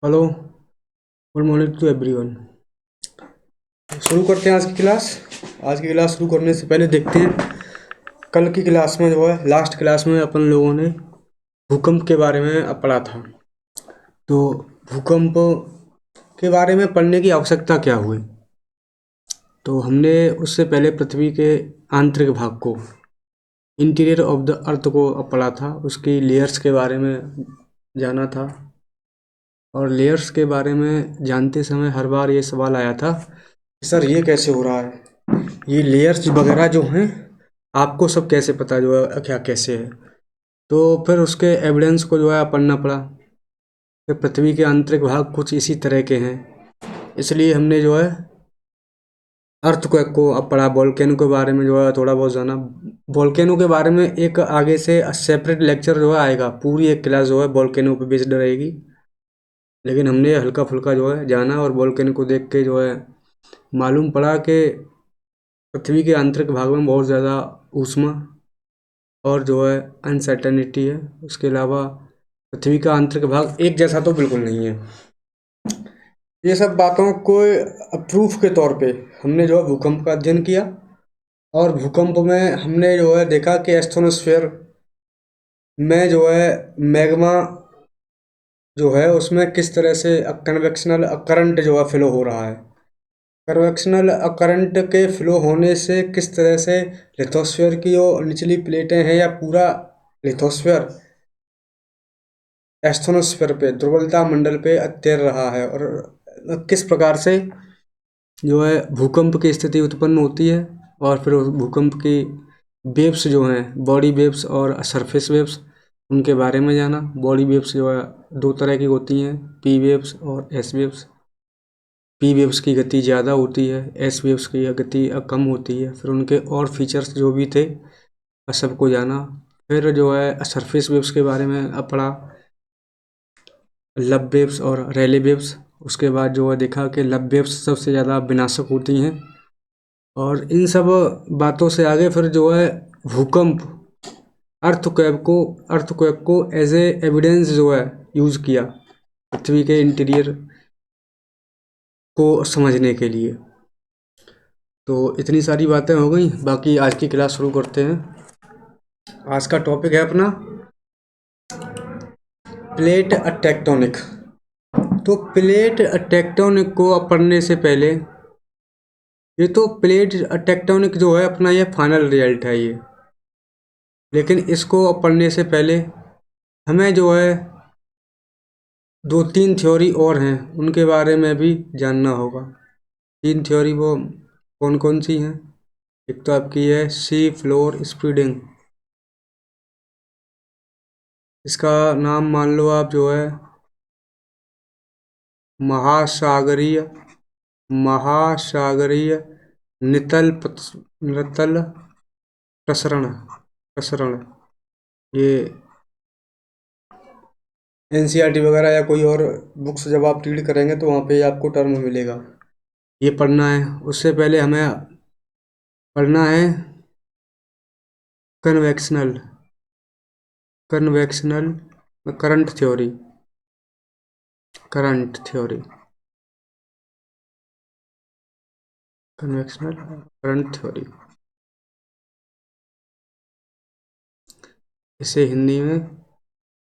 Hello, good morning to everyone. शुरू करते हैं आज की क्लास। आज की क्लास शुरू करने से पहले देखते हैं, कल की क्लास में जो है लास्ट क्लास में अपन लोगों ने भूकंप के बारे में पढ़ा था। तो भूकंप के बारे में पढ़ने की आवश्यकता क्या हुई, तो हमने उससे पहले पृथ्वी के आंतरिक भाग को, इंटीरियर ऑफ द अर्थ को पढ़ा था। उसकी लेयर्स के बारे में जाना था, और लेयर्स के बारे में जानते समय हर बार ये सवाल आया था, सर ये कैसे हो रहा है, ये लेयर्स वगैरह जो हैं आपको सब कैसे पता जो है क्या कैसे है। तो फिर उसके एविडेंस को जो है पढ़ना पड़ा कि पृथ्वी के आंतरिक भाग कुछ इसी तरह के हैं। इसलिए हमने जो है अर्थक्वेक को अब पढ़ा, वोल्केनो के बारे में जो है थोड़ा बहुत जाना। वोल्केनो के बारे में एक आगे से सेपरेट लेक्चर जो है आएगा, पूरी एक क्लास जो है वोल्केनो पे बेस्ड रहेगी। लेकिन हमने हल्का फुल्का जो है जाना, और वोल्केनो को देख के जो है मालूम पड़ा कि पृथ्वी के आंतरिक भाग में बहुत ज़्यादा ऊष्मा और जो है अनसर्टेनिटी है। उसके अलावा पृथ्वी का आंतरिक भाग एक जैसा तो बिल्कुल नहीं है। ये सब बातों को प्रूफ के तौर पे हमने जो है भूकंप का अध्ययन किया, और भूकंप में हमने जो है देखा कि एस्ट्रोनोस्फेयर में जो है मैग्मा जो है उसमें किस तरह से कन्वेक्शनल करंट जो है फ्लो हो रहा है। कन्वेक्शनल करंट के फ्लो होने से किस तरह से लिथोस्फीयर की जो निचली प्लेटें हैं या पूरा लिथोस्फीयर एस्थोनोस्फीयर पे, दुर्बलता मंडल पे तैर रहा है, और किस प्रकार से जो है भूकंप की स्थिति उत्पन्न होती है। और फिर उस भूकंप की वेव्स जो हैं, बॉडी वेव्स और सरफेस वेव्स, उनके बारे में जाना। बॉडी वेव्स जो है दो तरह की होती हैं, पी वेव्स और एस वेव्स। पी वेव्स की गति ज़्यादा होती है, एस वेव्स की गति कम होती है। फिर उनके और फीचर्स जो भी थे सबको जाना। फिर जो है सरफेस वेव्स के बारे में पढ़ा, लब वेव्स और रैले वेव्स। उसके बाद जो है देखा कि लब वेव्स सबसे ज़्यादा विनाशक होती हैं। और इन सब बातों से आगे फिर जो है भूकंप, अर्थक्वेक को एज ए एविडेंस जो है यूज़ किया पृथ्वी के इंटीरियर को समझने के लिए। तो इतनी सारी बातें हो गई, बाकी आज की क्लास शुरू करते हैं। आज का टॉपिक है अपना प्लेट टेक्टोनिक। तो प्लेट टेक्टोनिक को पढ़ने से पहले, ये तो प्लेट टेक्टोनिक जो है अपना ये फाइनल रिजल्ट है ये, लेकिन इसको पढ़ने से पहले हमें जो है दो तीन थ्योरी और हैं, उनके बारे में भी जानना होगा। तीन थ्योरी वो कौन कौन सी हैं? एक तो आपकी है सी फ्लोर स्प्रेडिंग, इसका नाम मान लो आप जो है महासागरीय महासागरीय नितल नितल प्रसरण प्रसरण। ये एनसीईआरटी वगैरह या कोई और बुक्स जब आप रीड करेंगे तो वहाँ पे आपको टर्म मिलेगा, ये पढ़ना है। उससे पहले हमें पढ़ना है convectional convectional current theory current theory convectional current theory, इसे हिंदी में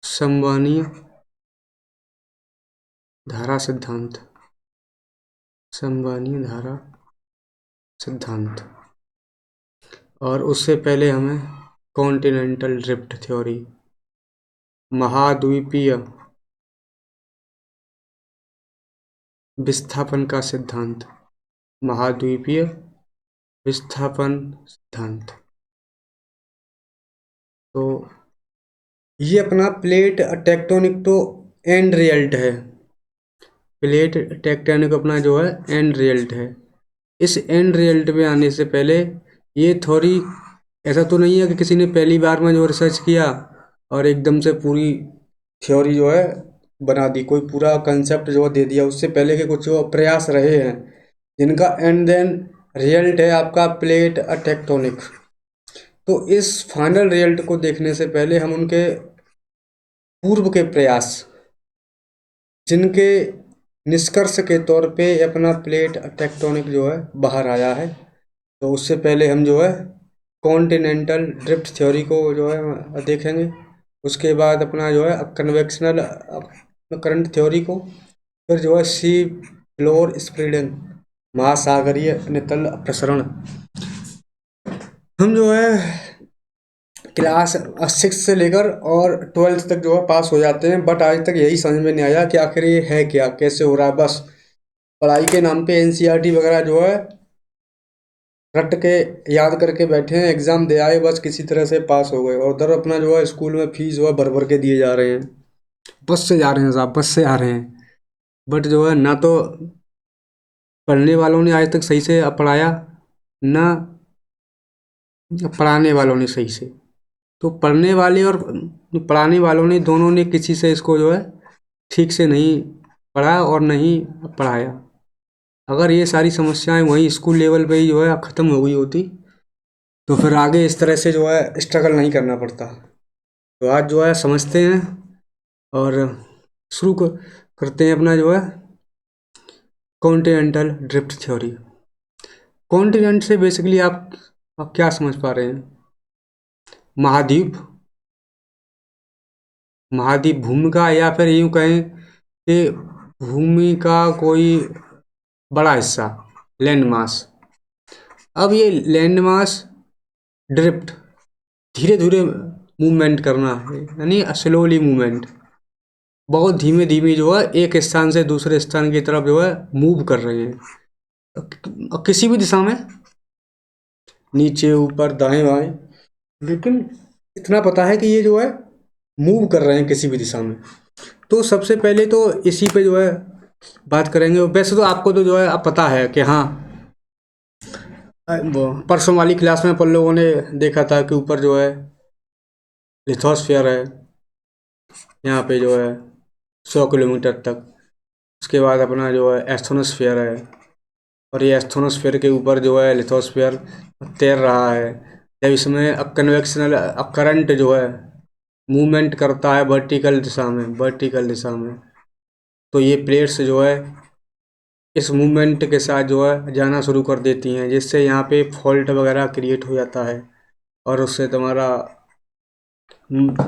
संवहनीय धारा सिद्धांत, संवहनीय धारा सिद्धांत। और उससे पहले हमें कॉन्टिनेंटल ड्रिफ्ट थ्योरी, महाद्वीपीय विस्थापन का सिद्धांत, महाद्वीपीय विस्थापन सिद्धांत। तो ये अपना प्लेट टेक्टोनिक तो एंड रिजल्ट है। प्लेट टेक्टोनिक अपना जो है एंड रिजल्ट है। इस एंड रिजल्ट में आने से पहले ये थ्योरी, ऐसा तो नहीं है कि किसी ने पहली बार में जो रिसर्च किया और एकदम से पूरी थ्योरी जो है बना दी, कोई पूरा कंसेप्ट जो दे दिया। उससे पहले के कुछ जो प्रयास रहे हैं जिनका एंड देन रिजल्ट है आपका प्लेट टेक्टोनिक। तो इस फाइनल रिजल्ट को देखने से पहले हम उनके पूर्व के प्रयास जिनके निष्कर्ष के तौर पे अपना प्लेट टेक्टोनिक जो है बाहर आया है। तो उससे पहले हम जो है कॉन्टिनेंटल ड्रिफ्ट थ्योरी को जो है देखेंगे। उसके बाद अपना जो है कन्वेक्शनल करंट थ्योरी को, फिर जो है सी फ्लोर स्प्रेडिंग महासागरीय नितल प्रसरण। हम जो है क्लास 6 से लेकर और 12th तक जो है पास हो जाते हैं, बट आज तक यही समझ में नहीं आया कि आखिर ये है क्या, कैसे हो रहा है। बस पढ़ाई के नाम पे एनसीईआरटी वगैरह जो है रट के याद करके बैठे हैं, एग्जाम दे आए, बस किसी तरह से पास हो गए। और उधर अपना जो है स्कूल में फीस जो है भर भर के दिए जा रहे हैं, बस से जा रहे हैं साहब, बस से आ रहे हैं। बट जो है ना तो पढ़ने वालों ने आज तक सही से पढ़ाया, ना पढ़ाने वालों ने सही से। तो पढ़ने वाले और पढ़ाने वालों ने दोनों ने किसी से इसको जो है ठीक से नहीं पढ़ा और नहीं पढ़ाया। अगर ये सारी समस्याएं वहीं स्कूल लेवल पे ही जो है ख़त्म हो गई होती, तो फिर आगे इस तरह से जो है स्ट्रगल नहीं करना पड़ता। तो आज जो है समझते हैं और शुरू करते हैं अपना जो है कॉन्टिनेंटल ड्रिफ्ट थ्योरी। कॉन्टिनेंट से बेसिकली आप क्या समझ पा रहे हैं? महाद्वीप, महाद्वीप भूमि का, या फिर यूं कहें कि भूमि का कोई बड़ा हिस्सा, लैंड मास। अब ये लैंड मास ड्रिफ्ट, धीरे धीरे मूवमेंट करना है, यानी स्लोली मूवमेंट, बहुत धीमे धीमे जो है एक स्थान से दूसरे स्थान की तरफ जो है मूव कर रहे हैं, किसी भी दिशा में, नीचे ऊपर दाएं बाएं, लेकिन इतना पता है कि ये जो है मूव कर रहे हैं किसी भी दिशा में। तो सबसे पहले तो इसी पे जो है बात करेंगे। वैसे तो आपको तो जो है अब पता है कि हाँ, वो परसों वाली क्लास में अपन लोगों ने देखा था कि ऊपर जो है लिथोस्फीयर है, यहाँ पे जो है 100 किलोमीटर तक। उसके बाद अपना जो है एस्थोनोस्फीयर है, और ये एस्थोनोस्फीयर के ऊपर जो है लिथोस्फीयर तैर रहा है। जब इसमें कन्वेक्शनल करंट जो है मूवमेंट करता है वर्टिकल दिशा में, वर्टिकल दिशा में, तो ये प्लेट्स जो है इस मूवमेंट के साथ जो है जाना शुरू कर देती हैं, जिससे यहाँ पे फॉल्ट वगैरह क्रिएट हो जाता है, और उससे तुम्हारा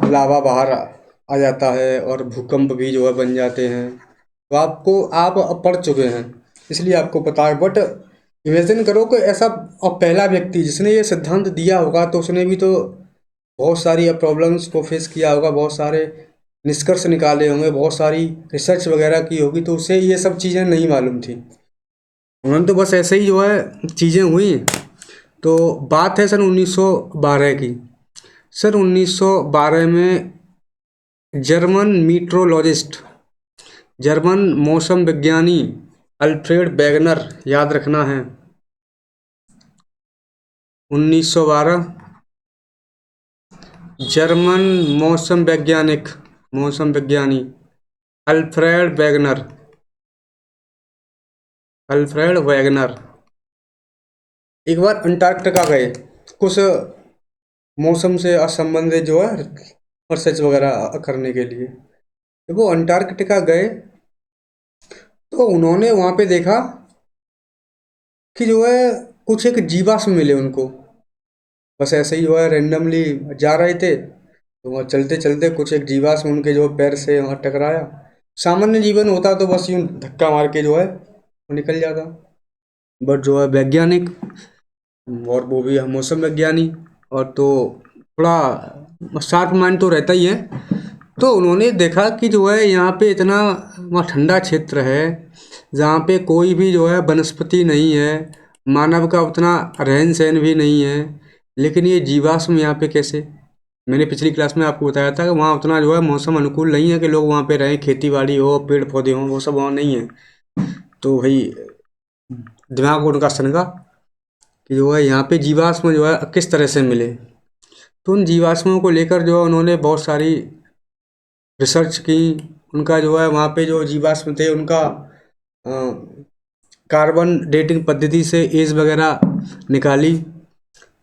लावा बाहर आ जाता है, और भूकंप भी जो है बन जाते हैं। तो आप अब पढ़ चुके हैं इसलिए आपको पता है। बट इमेजिन करो कि ऐसा अब पहला व्यक्ति जिसने ये सिद्धांत दिया होगा, तो उसने भी तो बहुत सारी प्रॉब्लम्स को फेस किया होगा, बहुत सारे निष्कर्ष निकाले होंगे, बहुत सारी रिसर्च वगैरह की होगी, तो उसे ये सब चीज़ें नहीं मालूम थी। उन्होंने तो बस ऐसे ही जो है चीज़ें हुई। तो बात है सन 1912 की। सन 1912 में जर्मन मीट्रोलॉजिस्ट, जर्मन मौसम विज्ञानी अल्फ्रेड वेगनर, याद रखना है, 1912, जर्मन मौसम विज्ञानी अल्फ्रेड वेगनर, अल्फ्रेड वेगनर एक बार अंटार्कटिका गए कुछ मौसम से असंबंधित जो है रिसर्च वगैरह करने के लिए। जब वो अंटार्कटिका गए तो उन्होंने वहाँ पे देखा कि जो है कुछ एक जीवाश्म मिले उनको। बस ऐसे ही जो है रेंडमली जा रहे थे, तो वहाँ चलते चलते कुछ एक जीवाश्म उनके जो पैर से वहाँ टकराया। सामान्य जीवन होता तो बस यूँ धक्का मार के जो है वो निकल जाता, बट जो है वैज्ञानिक, और वो भी मौसम विज्ञानी, और तो थोड़ा शार्प माइंड तो रहता ही है। तो उन्होंने देखा कि जो है यहाँ पे इतना वहाँ ठंडा क्षेत्र है, जहाँ पे कोई भी जो है वनस्पति नहीं है, मानव का उतना रहन सहन भी नहीं है, लेकिन ये जीवाश्म यहाँ पे कैसे? मैंने पिछली क्लास में आपको बताया था कि वहाँ उतना जो है मौसम अनुकूल नहीं है कि लोग वहाँ पे रहें, खेती बाड़ी हो, पेड़ पौधे हों, वो सब वहाँ नहीं है। तो भाई दिमाग उनका सनका कि जो है यहाँ पे जीवाश्म जो है किस तरह से मिले। तो उन जीवाश्मों को लेकर जो है उन्होंने बहुत सारी रिसर्च की। उनका जो है वहाँ पे जो जीवाश्म थे उनका कार्बन डेटिंग पद्धति से एज वगैरह निकाली,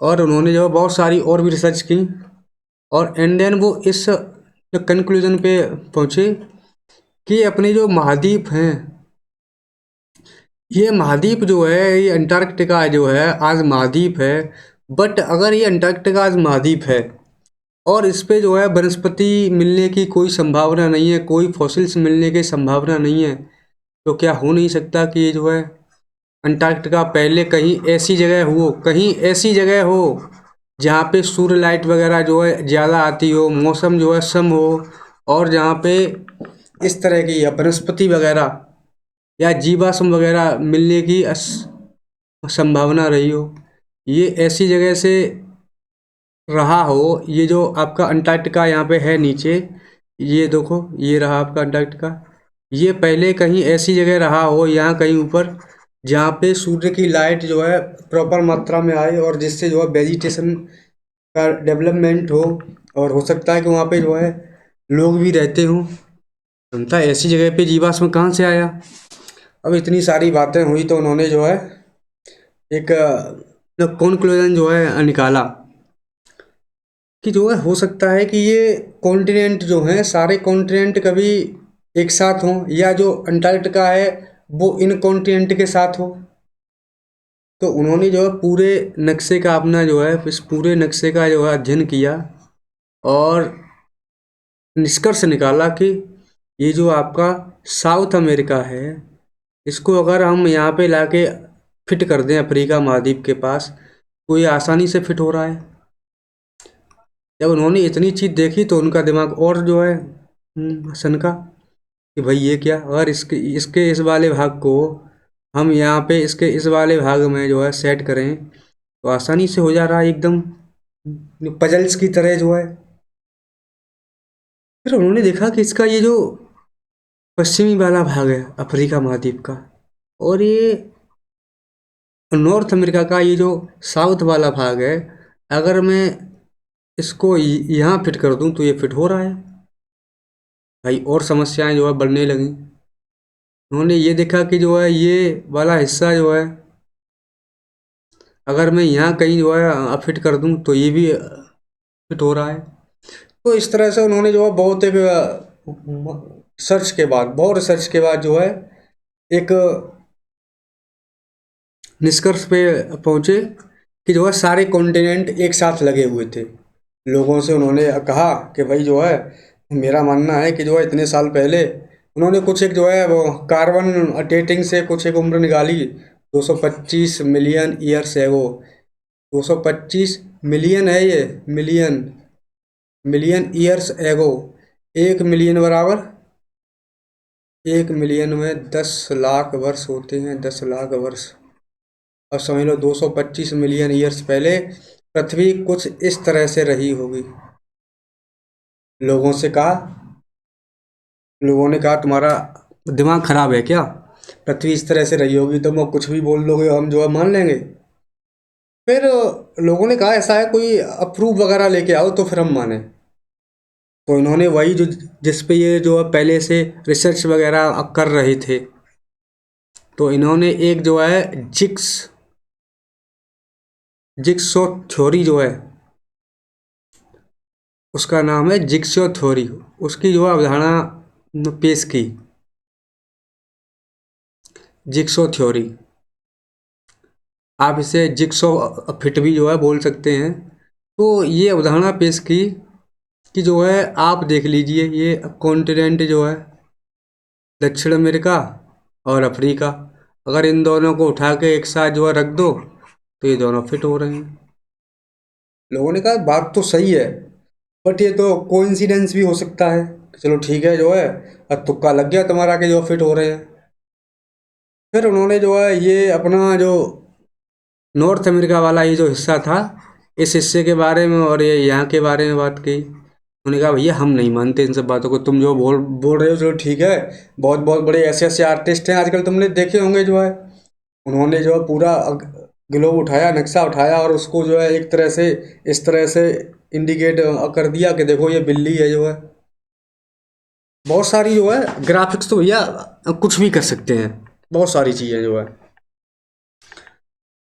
और उन्होंने जो है बहुत सारी और भी रिसर्च की, और एंड देन वो इस कंक्लूजन पे पहुँचे कि अपने जो महाद्वीप हैं, ये महाद्वीप जो है, ये अंटार्कटिका जो है आज महाद्वीप है। बट अगर ये अंटार्कटिका आज महाद्वीप है और इस पे जो है वनस्पति मिलने की कोई संभावना नहीं है, कोई फॉसिल्स मिलने की संभावना नहीं है, तो क्या हो नहीं सकता कि ये जो है अंटार्कटिका पहले कहीं ऐसी जगह हो, कहीं ऐसी जगह हो जहाँ पे सूर्य लाइट वगैरह जो है ज़्यादा आती हो, मौसम जो है सम हो, और जहाँ पे इस तरह की या वनस्पति वगैरह या जीवाश्म वगैरह मिलने की संभावना रही हो। ये ऐसी जगह से रहा हो। ये जो आपका अंटार्कटिका यहाँ पे है नीचे, ये देखो, ये रहा आपका अंटार्कटिका। ये पहले कहीं ऐसी जगह रहा हो, यहाँ कहीं ऊपर, जहाँ पे सूर्य की लाइट जो है प्रॉपर मात्रा में आए और जिससे जो है वेजिटेशन का डेवलपमेंट हो, और हो सकता है कि वहाँ पे जो है लोग भी रहते हों। अंतः ऐसी जगह पे जीवाश्म कहाँ से आया? अब इतनी सारी बातें हुई तो उन्होंने जो है एक कॉन्क्लूजन जो है निकाला कि जो है हो सकता है कि ये कॉन्टिनेंट जो हैं, सारे कॉन्टिनेंट कभी एक साथ हों, या जो अंटार्कटिका है वो इन कॉन्टिनेंट के साथ हो। तो उन्होंने जो है पूरे नक्शे का अपना जो है, इस पूरे नक्शे का जो है अध्ययन किया और निष्कर्ष निकाला कि ये जो आपका साउथ अमेरिका है, इसको अगर हम यहाँ पे लाके फिट कर दें अफ्रीका महाद्वीप के पास, तो ये आसानी से फिट हो रहा है। जब उन्होंने इतनी चीज़ देखी तो उनका दिमाग और जो है सनका कि भाई ये क्या, अगर इसके इसके इस वाले भाग को हम यहाँ पे इसके इस वाले भाग में जो है सेट करें तो आसानी से हो जा रहा है, एकदम पजल्स की तरह जो है। फिर उन्होंने देखा कि इसका ये जो पश्चिमी वाला भाग है अफ्रीका महाद्वीप का, और ये नॉर्थ अमेरिका का ये जो साउथ वाला भाग है, अगर मैं इसको यहाँ फिट कर दूँ तो ये फिट हो रहा है। भाई और समस्याएं जो है बढ़ने लगी। उन्होंने ये देखा कि जो है ये वाला हिस्सा जो है, अगर मैं यहाँ कहीं जो है फिट कर दूँ तो ये भी फिट हो रहा है। तो इस तरह से उन्होंने जो है बहुत एक सर्च के बाद, बहुत रिसर्च के बाद जो है एक निष्कर्ष पे पहुँचे कि जो है सारे कॉन्टिनेंट एक साथ लगे हुए थे। लोगों से उन्होंने कहा कि भाई जो है, मेरा मानना है कि जो है इतने साल पहले उन्होंने कुछ एक जो है वो कार्बन डेटिंग से कुछ एक उम्र निकाली, 225 मिलियन ईयर्स है वो। 225 मिलियन है ये, million, million years ago. 1 million बराबर, 1 मिलियन में 10 लाख वर्ष होते हैं, 10 लाख वर्ष। अब समझ लो 225 मिलियन ईयर्स पहले पृथ्वी कुछ इस तरह से रही होगी। लोगों से कहा, लोगों ने कहा तुम्हारा दिमाग खराब है क्या? पृथ्वी इस तरह से रही होगी तो मैं कुछ भी बोल दोगे हम जो है मान लेंगे? फिर लोगों ने कहा ऐसा है कोई अप्रूव वगैरह लेके आओ तो फिर हम माने। तो इन्होंने वही जो जिस पे ये जो है पहले से रिसर्च वगैरह कर रहे थे, तो इन्होंने एक जो है जिक्सो थ्योरी जो है, उसका नाम है जिक्सो थ्योरी, उसकी जो है अवधारणा पेश की। जिक्सो थ्योरी, आप इसे जिक्सो फिट भी जो है बोल सकते हैं। तो ये अवधारणा पेश की कि जो है आप देख लीजिए, ये कॉन्टिनेंट जो है दक्षिण अमेरिका और अफ्रीका, अगर इन दोनों को उठा के एक साथ जो है रख दो तो ये दोनों फिट हो रहे हैं। लोगों ने कहा बात तो सही है, बट ये तो कोइंसिडेंस भी हो सकता है। चलो ठीक है जो है, अब तुक्का लग गया तुम्हारा कि जो फिट हो रहे हैं। फिर उन्होंने जो है ये अपना जो नॉर्थ अमेरिका वाला ये जो हिस्सा था, इस हिस्से के बारे में और ये यहाँ के बारे में बात की। उन्होंने कहा भैया हम नहीं मानते इन सब बातों को, तुम जो बोल बोल रहे हो चलो ठीक है। बहुत बहुत बड़े ऐसे ऐसे आर्टिस्ट हैं आजकल, तुमने देखे होंगे जो है, उन्होंने जो है पूरा ग्लोब उठाया, नक्शा उठाया और उसको जो है एक तरह से इस तरह से इंडिकेट कर दिया कि देखो ये बिल्ली है जो है। बहुत सारी जो है ग्राफिक्स तो भैया कुछ भी कर सकते हैं, बहुत सारी चीज़ें जो है।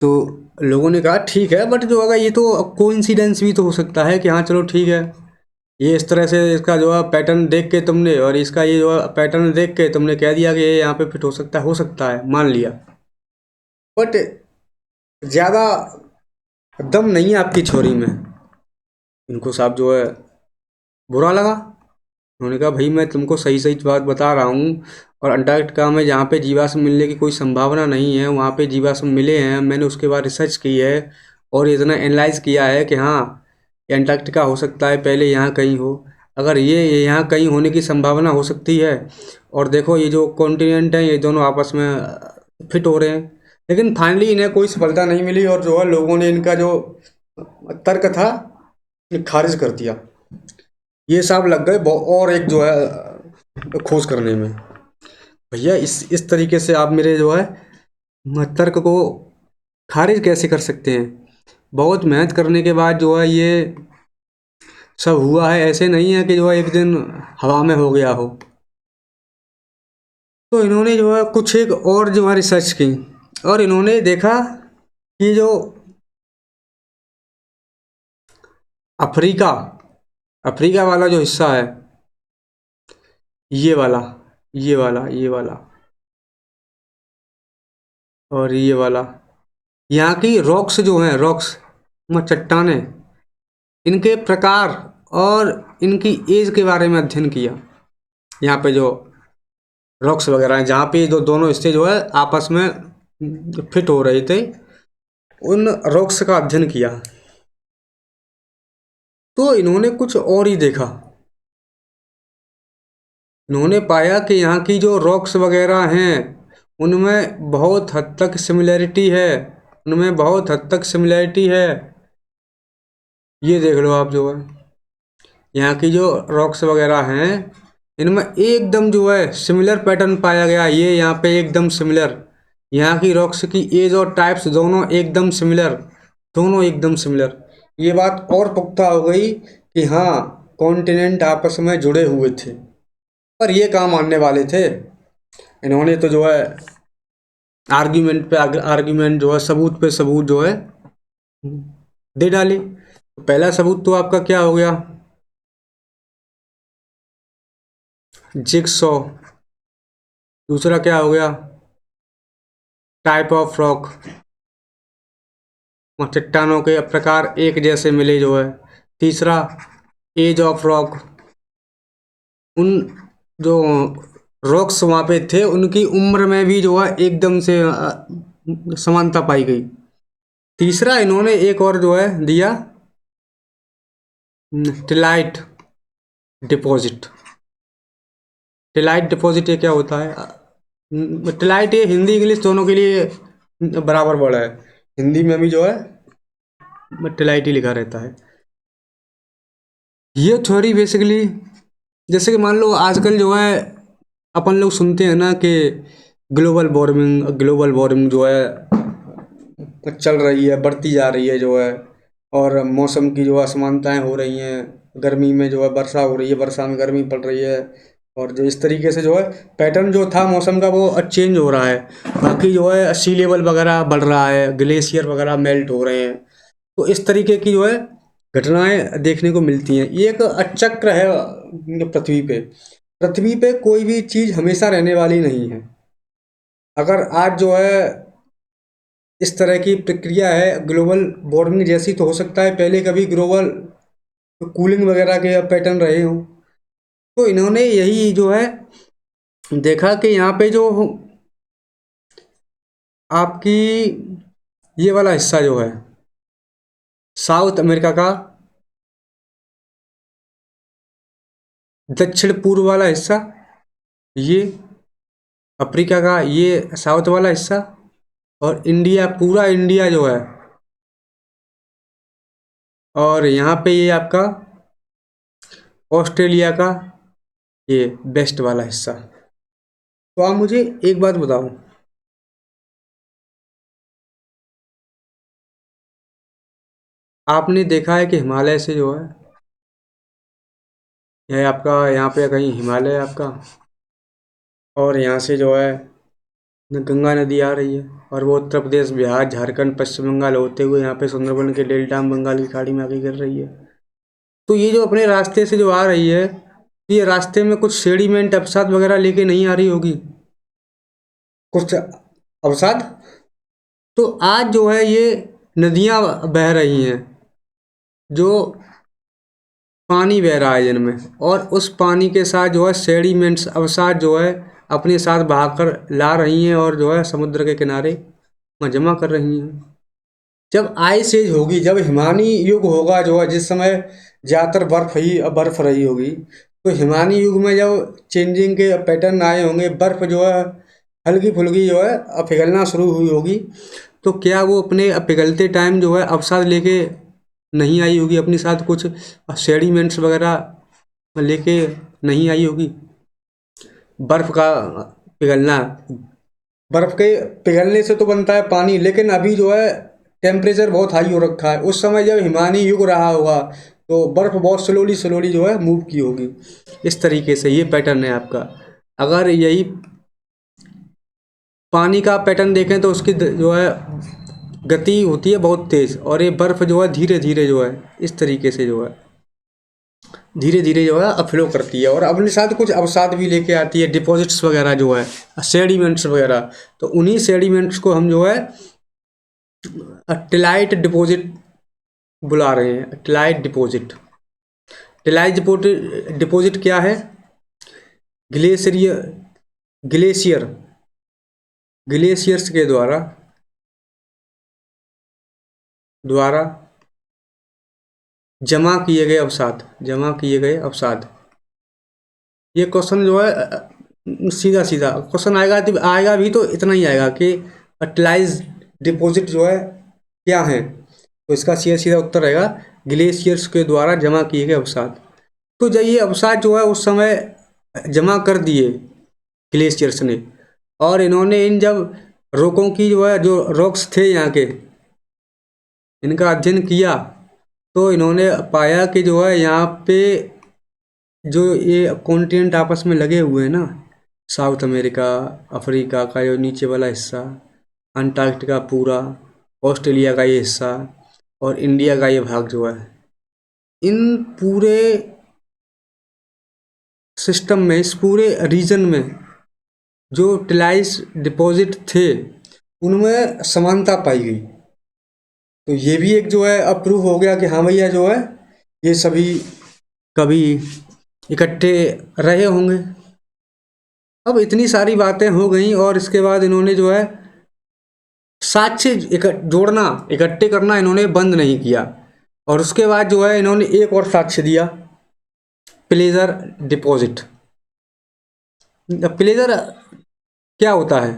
तो लोगों ने कहा ठीक है, बट जो होगा ये तो कोइंसिडेंस भी तो हो सकता है कि हाँ चलो ठीक है। ये इस तरह से इसका जो है पैटर्न देख के तुमने, और इसका ये जो है पैटर्न देख के तुमने कह दिया कि ये यहाँ पे फिट हो सकता है, मान लिया। बट ज़्यादा दम नहीं है आपकी छोरी में। इनको साहब जो है बुरा लगा। उन्होंने कहा भाई मैं तुमको सही सही बात बता रहा हूँ, और अंटार्कटिका में जहाँ पे जीवाश्म मिलने की कोई संभावना नहीं है वहाँ पे जीवाश्म मिले हैं। मैंने उसके बाद रिसर्च की है और इतना एनालाइज किया है कि हाँ, ये अंटार्कटिका हो सकता है पहले यहाँ कहीं हो। अगर ये यहाँ कहीं होने की संभावना हो सकती है, और देखो ये जो कॉन्टिनेंट हैं ये दोनों आपस में फिट हो रहे हैं। लेकिन फाइनली इन्हें कोई सफलता नहीं मिली, और जो है लोगों ने इनका जो तर्क था ये खारिज कर दिया। ये साहब लग गए और एक जो है खोज करने में। भैया इस तरीके से आप मेरे जो है तर्क को खारिज कैसे कर सकते हैं? बहुत मेहनत करने के बाद जो है ये सब हुआ है, ऐसे नहीं है कि जो है एक दिन हवा में हो गया हो। तो इन्होंने जो है कुछ एक और जो है रिसर्च की, और इन्होंने देखा कि जो अफ्रीका अफ्रीका वाला जो हिस्सा है, ये वाला ये वाला ये वाला और ये वाला, यहाँ की रॉक्स जो हैं, रॉक्स चट्टानें, इनके प्रकार और इनकी एज के बारे में अध्ययन किया। यहाँ पे जो रॉक्स वगैरह हैं जहाँ पे जो दोनों हिस्से जो है आपस में फिट हो रहे थे, उन रॉक्स का अध्ययन किया। तो इन्होंने कुछ और ही देखा। इन्होंने पाया कि यहाँ की जो रॉक्स वगैरह हैं उनमें बहुत हद तक सिमिलैरिटी है, उनमें बहुत हद तक सिमिलैरिटी है। ये देख लो आप जो है यहाँ की जो रॉक्स वगैरह हैं इनमें एकदम जो है सिमिलर पैटर्न पाया गया। ये यहाँ पे एकदम सिमिलर, यहाँ की रॉक्स की एज और टाइप्स दोनों एकदम सिमिलर, दोनों एकदम सिमिलर। ये बात और पुख्ता हो गई कि हाँ, कॉन्टिनेंट आपस में जुड़े हुए थे। पर ये कहाँ मानने वाले थे? इन्होंने तो जो है आर्ग्यूमेंट पे आर्ग्यूमेंट जो है, सबूत पे सबूत जो है दे डाले। तो पहला सबूत तो आपका क्या हो गया? जिगसॉ। दूसरा क्या हो गया? टाइप ऑफ रॉक, चट्टानों के प्रकार एक जैसे मिले जो है। तीसरा एज ऑफ रॉक, उन जो रॉक्स वहाँ पे थे उनकी उम्र में भी जो है एकदम से समानता पाई गई। तीसरा इन्होंने एक और जो है दिया, टिलाइट डिपॉजिट। टिलाइट डिपॉजिट ये क्या होता है? टिलाइट ये हिंदी इंग्लिश दोनों के लिए बराबर वर्ड है। हिंदी में भी जो है टिलाइट ही लिखा रहता है। ये थ्योरी बेसिकली, जैसे कि मान लो आजकल जो है अपन लोग सुनते हैं ना कि ग्लोबल वार्मिंग जो है चल रही है, बढ़ती जा रही है जो है, और मौसम की जो असमानताएं हो रही हैं। गर्मी में जो है वर्षा हो रही है, वर्षा में गर्मी पड़ रही है, और जो इस तरीके से जो है पैटर्न जो था मौसम का वो चेंज हो रहा है। बाकी जो है सी लेवल वगैरह बढ़ रहा है, ग्लेशियर वगैरह मेल्ट हो रहे हैं। तो इस तरीके की जो है घटनाएं देखने को मिलती हैं। ये एक चक्र है पृथ्वी पे। पृथ्वी पे कोई भी चीज़ हमेशा रहने वाली नहीं है। अगर आज जो है इस तरह की प्रक्रिया है ग्लोबल वार्मिंग जैसी, तो हो सकता है पहले कभी ग्लोबल कूलिंग वगैरह के पैटर्न रहे हों। तो इन्होंने यही जो है देखा कि यहाँ पे जो आपकी ये वाला हिस्सा जो है साउथ अमेरिका का दक्षिण पूर्व वाला हिस्सा, ये अफ्रीका का ये साउथ वाला हिस्सा, और इंडिया, पूरा इंडिया जो है, और यहाँ पे ये आपका ऑस्ट्रेलिया का ये वेस्ट वाला हिस्सा। तो आप मुझे एक बात बताओ, आपने देखा है कि हिमालय से जो है, यह आपका यहाँ पे कहीं हिमालय है आपका, और यहाँ से जो है गंगा नदी आ रही है, और वो उत्तर प्रदेश, बिहार, झारखंड, पश्चिम बंगाल होते हुए यहाँ पे सुंदरबन के डेल्टा में बंगाल की खाड़ी में आके गिर रही है। तो ये जो अपने रास्ते से जो आ रही है, ये रास्ते में कुछ सेडिमेंट अवसाद वगैरह लेके नहीं आ रही होगी, कुछ अवसाद। तो आज जो है ये नदियां बह रही हैं, जो पानी बह रहा है जिनमें, और उस पानी के साथ जो है सेडिमेंट्स अवसाद जो है अपने साथ बहाकर ला रही हैं, और जो है समुद्र के किनारे वहाँ जमा कर रही हैं। जब आइस एज होगी, जब हिमानी युग होगा, जो है जिस समय ज़्यादातर बर्फ रही होगी, तो हिमानी युग में जब चेंजिंग के पैटर्न आए होंगे, बर्फ जो है हल्की फुल्की जो है पिघलना शुरू हुई होगी, तो क्या वो अपने पिघलते टाइम जो है अवसाद लेके नहीं आई होगी अपने साथ, कुछ सेडिमेंट्स वगैरह लेके नहीं आई होगी। बर्फ का पिघलना, बर्फ के पिघलने से तो बनता है पानी, लेकिन अभी जो है टेम्परेचर बहुत हाई हो रखा है। उस समय जब हिमानी युग रहा होगा, तो बर्फ बहुत स्लोली स्लोली जो है मूव की होगी। इस तरीके से ये पैटर्न है आपका। अगर यही पानी का पैटर्न देखें तो उसकी जो है गति होती है बहुत तेज, और ये बर्फ जो है धीरे धीरे जो है इस तरीके से जो है धीरे धीरे जो है फ्लो करती है, और अपने साथ कुछ अवसाद भी लेके आती है, डिपॉजिट्स वगैरह जो है, सेडिमेंट्स वगैरह। तो उन्हीं सेडिमेंट्स को हम जो है टिलाइट डिपॉजिट बुला रहे हैं, टिलाइट डिपॉजिट। टिलाइट डिपॉजिट क्या है? ग्लेशियर ग्लेशियर ग्लेशियर्स के द्वारा द्वारा जमा किए गए अवसाद। ये क्वेश्चन जो है सीधा सीधा क्वेश्चन आएगा, तो आएगा भी तो इतना ही आएगा कि टिलाइज डिपॉजिट जो है क्या है, तो इसका सीधा सीधा उत्तर रहेगा ग्लेशियर्स के द्वारा जमा किए गए अवसाद। तो जब ये अवसाद जो है उस समय जमा कर दिए ग्लेशियर्स ने, और इन्होंने इन जब रोकों की जो है, जो रॉक्स थे यहाँ के, इनका अध्ययन किया, तो इन्होंने पाया कि जो है यहाँ पे जो ये कॉन्टिनेंट आपस में लगे हुए हैं ना, साउथ अमेरिका, अफ्रीका का जो नीचे वाला हिस्सा, अंटार्कटिका पूरा, ऑस्ट्रेलिया का ये हिस्सा, और इंडिया का ये भाग जो है, इन पूरे सिस्टम में, इस पूरे रीजन में जो टिलाइस डिपॉजिट थे, उनमें समानता पाई गई। तो ये भी एक जो है अप्रूव हो गया कि हाँ भैया जो है ये सभी कभी इकट्ठे रहे होंगे। अब इतनी सारी बातें हो गई, और इसके बाद इन्होंने जो है साक्ष्य जोड़ना, इकट्ठे करना इन्होंने बंद नहीं किया, और उसके बाद जो है इन्होंने एक और साक्ष्य दिया, प्लेजर डिपॉजिट। प्लेजर क्या होता है?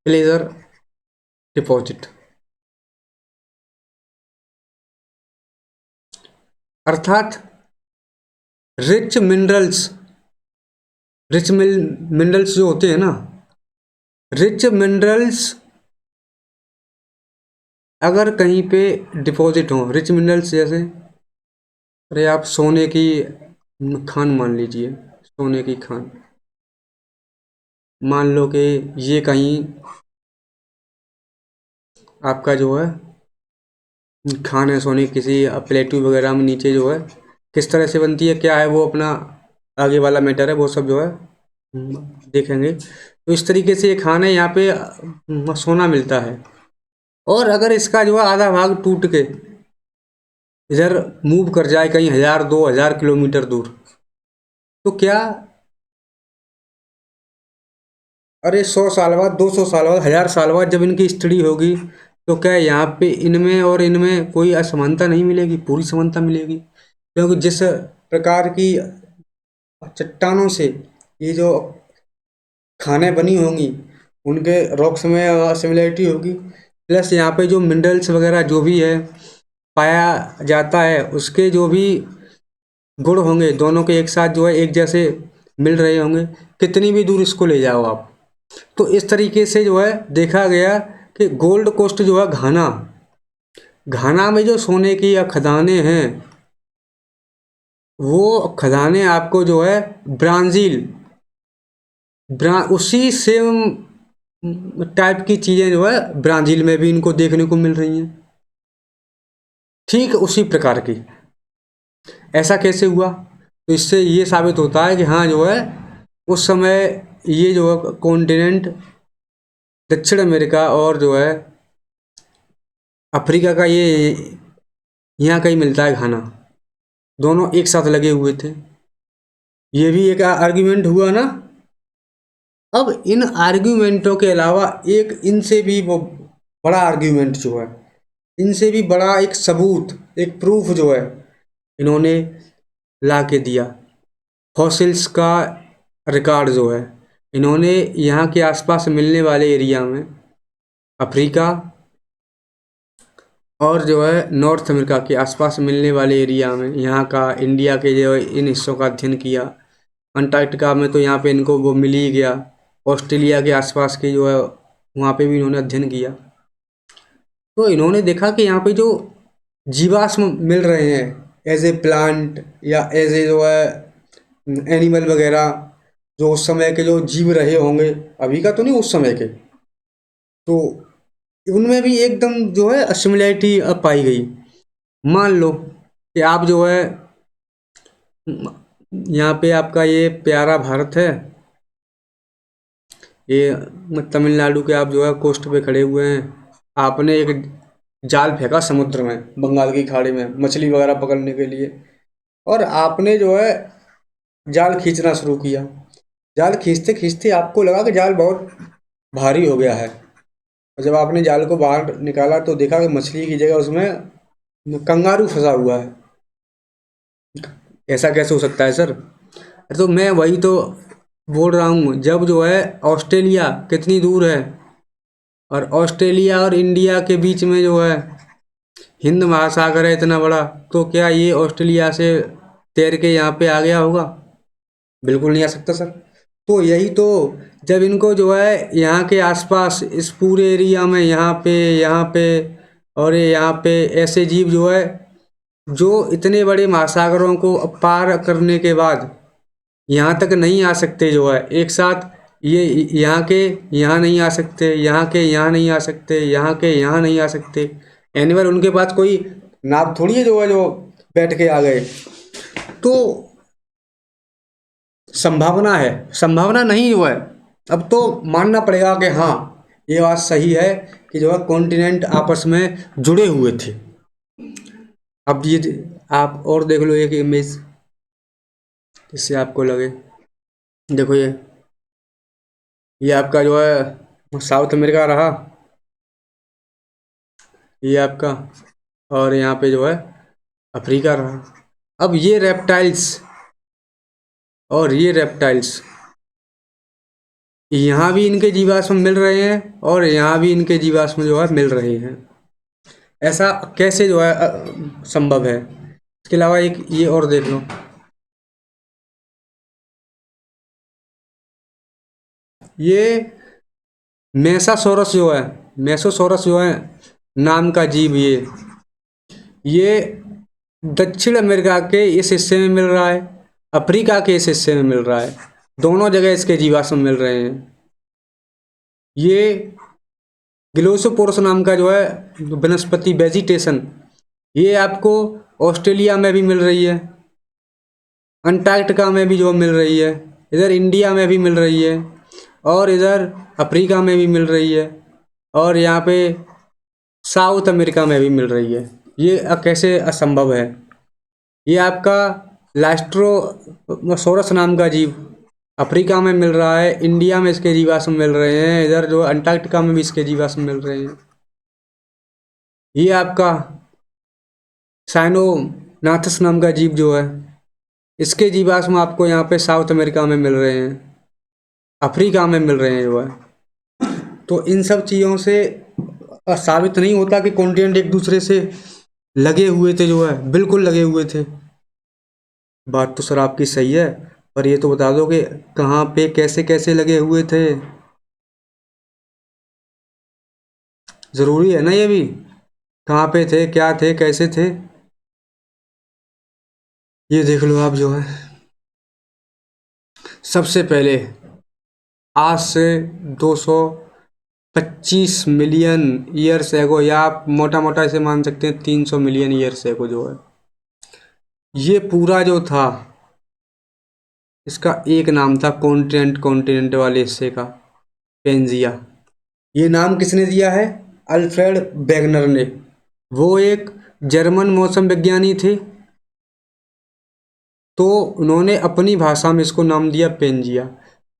प्लेजर डिपॉजिट अर्थात रिच मिनरल्स, मिनरल्स जो होते हैं ना, रिच मिनरल्स अगर कहीं पे डिपॉजिट हो, रिच मिनरल्स जैसे, अरे आप सोने की खान मान लीजिए, सोने की खान मान लो कि ये कहीं आपका जो है खान है सोने की, किसी प्लेटू वगैरह में नीचे जो है किस तरह से बनती है, क्या है वो अपना आगे वाला मैटर है, वो सब जो है देखेंगे। तो इस तरीके से ये खान है, यहाँ पे सोना मिलता है, और अगर इसका जो है आधा भाग टूट के इधर मूव कर जाए कहीं 1000-2000 किलोमीटर दूर, तो क्या, अरे 100 साल बाद, 200 साल बाद, 1000 साल बाद जब इनकी स्टडी होगी, तो क्या यहाँ पे इनमें और इनमें कोई असमानता नहीं मिलेगी? पूरी समानता मिलेगी, क्योंकि जिस प्रकार की चट्टानों से ये जो खाने बनी होंगी, उनके रॉक्स में सिमिलरिटी होगी, प्लस यहाँ पे जो मिनरल्स वगैरह जो भी है पाया जाता है, उसके जो भी गुण होंगे, दोनों के एक साथ जो है एक जैसे मिल रहे होंगे, कितनी भी दूर इसको ले जाओ आप। तो इस तरीके से जो है देखा गया कि गोल्ड कोस्ट जो है घाना, घाना में जो सोने की या खदानें हैं, वो खदानें आपको जो है ब्राज़ील, उसी सेम टाइप की चीज़ें जो है ब्राज़ील में भी इनको देखने को मिल रही हैं। ठीक उसी प्रकार की। ऐसा कैसे हुआ? तो इससे ये साबित होता है कि हाँ जो है उस समय ये जो है कॉन्टिनेंट दक्षिण अमेरिका और जो है अफ्रीका का ये यहाँ कहीं मिलता है खाना, दोनों एक साथ लगे हुए थे। ये भी एक आर्ग्यूमेंट हुआ ना। अब इन आर्ग्यूमेंटों के अलावा एक इनसे भी वो बड़ा आर्ग्यूमेंट जो है, इनसे भी बड़ा एक सबूत, एक प्रूफ जो है इन्होंने ला के दिया। फॉसिल्स का रिकॉर्ड जो है इन्होंने यहाँ के आसपास मिलने वाले एरिया में, अफ्रीका और जो है नॉर्थ अमेरिका के आसपास मिलने वाले एरिया में, यहाँ का इंडिया के जो है इन हिस्सों का अध्ययन किया। अंटार्कटिका में तो यहाँ पे इनको वो मिल ही गया। ऑस्ट्रेलिया के आसपास के जो है वहाँ पे भी इन्होंने अध्ययन किया। तो इन्होंने देखा कि यहाँ पे जो जीवाश्म मिल रहे हैं एज ए प्लांट या एज ए जो है एनिमल वगैरह, जो उस समय के जो जीव रहे होंगे, अभी का तो नहीं, उस समय के, तो उनमें भी एकदम जो है सिमिलैरिटी पाई गई। मान लो कि आप जो है यहाँ पे आपका ये प्यारा भारत है, ये तमिलनाडु के आप जो है कोस्ट पे खड़े हुए हैं। आपने एक जाल फेंका समुद्र में, बंगाल की खाड़ी में, मछली वगैरह पकड़ने के लिए, और आपने जो है जाल खींचना शुरू किया। जाल खींचते खींचते आपको लगा कि जाल बहुत भारी हो गया है, और जब आपने जाल को बाहर निकाला तो देखा कि मछली की जगह उसमें कंगारू फंसा हुआ है। ऐसा कैसे हो सकता है सर? तो मैं वही तो बोल रहा हूँ, जब जो है ऑस्ट्रेलिया कितनी दूर है, और ऑस्ट्रेलिया और इंडिया के बीच में जो है हिंद महासागर है इतना बड़ा, तो क्या ये ऑस्ट्रेलिया से तैर के यहाँ पे आ गया होगा? बिल्कुल नहीं आ सकता सर। तो यही तो, जब इनको जो है यहाँ के आसपास इस पूरे एरिया में, यहाँ पे और ये यहाँ पे ऐसे जीव जो है जो इतने बड़े महासागरों को पार करने के बाद यहाँ तक नहीं आ सकते, जो है एक साथ ये यहाँ के यहाँ नहीं आ सकते, यहाँ के यहाँ नहीं आ सकते, यहाँ के यहाँ नहीं आ सकते। एनिमल उनके पास कोई नाव थोड़ी है जो है जो बैठ के आ गए। तो संभावना है, संभावना नहीं जो है, अब तो मानना पड़ेगा कि हाँ ये बात सही है कि जो है कॉन्टिनेंट आपस में जुड़े हुए थे। अब ये आप और देख लो एक इमेज, जिससे आपको लगे। देखो ये आपका जो है साउथ अमेरिका रहा, ये आपका, और यहाँ पे जो है अफ्रीका रहा। अब ये रेप्टाइल्स और ये रेप्टाइल्स, यहाँ भी इनके जीवाश्म मिल रहे हैं और यहाँ भी इनके जीवाश्म जो है मिल रहे हैं। ऐसा कैसे जो है संभव है? इसके अलावा एक ये और देख लो, ये मेसासोरस जो है, मेसोसोरस जो है नाम का जीव, ये दक्षिण अमेरिका के इस हिस्से में मिल रहा है, अफ्रीका के इस हिस्से में मिल रहा है, दोनों जगह इसके जीवाश्म मिल रहे हैं। ये ग्लोसोपोरस नाम का जो है वनस्पति वेजिटेशन, ये आपको ऑस्ट्रेलिया में भी मिल रही है, अंटार्कटिका में भी जो मिल रही है, इधर इंडिया में भी मिल रही है, और इधर अफ्रीका में भी मिल रही है, और यहाँ पे साउथ अमेरिका में भी मिल रही है। ये कैसे असंभव है? ये आपका लास्ट्रोसोरस नाम का जीव अफ्रीका में मिल रहा है, इंडिया में इसके जीवाश्म मिल रहे हैं, इधर जो अंटार्कटिका में भी इसके जीवाश्म मिल रहे हैं। ये आपका साइनोनाथस नाम का जीव जो है, इसके जीवाश्म आपको यहाँ पे साउथ अमेरिका में मिल रहे हैं, अफ्रीका में मिल रहे हैं जो है। तो इन सब चीज़ों से साबित नहीं होता कि कॉन्टिनेंट एक दूसरे से लगे हुए थे, जो है बिल्कुल लगे हुए थे। बात तो सर आपकी सही है, पर ये तो बता दो कि कहाँ पे कैसे कैसे लगे हुए थे। ज़रूरी है ना ये भी, कहाँ पे थे, क्या थे, कैसे थे। ये देख लो आप जो है, सबसे पहले आज से 200 25 मिलियन ईयर्स एगो, या आप मोटा मोटा इसे मान सकते हैं 300 मिलियन ईयर्स एगो जो है, ये पूरा जो था इसका एक नाम था कॉन्टिनेंट, कॉन्टिनेंट वाले हिस्से का पेंजिया। ये नाम किसने दिया है? अल्फ्रेड वेगनर ने। वो एक जर्मन मौसम विज्ञानी थे, तो उन्होंने अपनी भाषा में इसको नाम दिया पेंजिया।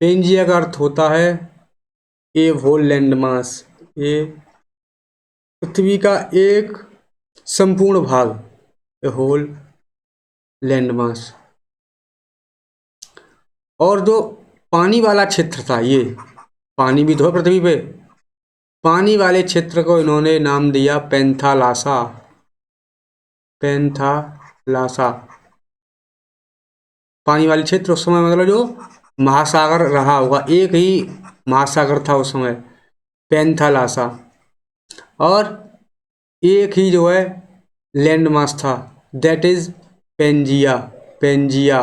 पेंजिया का अर्थ होता है ए होल लैंड मास, ये पृथ्वी का एक संपूर्ण भाग, ए होल लैंड मास। और जो पानी वाला क्षेत्र था, ये पानी भी तो है पृथ्वी पे, पानी वाले क्षेत्र को इन्होंने नाम दिया पेंथालासा, पेंथालासा। पानी वाले क्षेत्र उस समय मतलब जो महासागर रहा होगा, एक ही महासागर था उस समय, पेंथालासा। और एक ही जो है लैंड मास था, दैट इज पेंजिया, पेंजिया।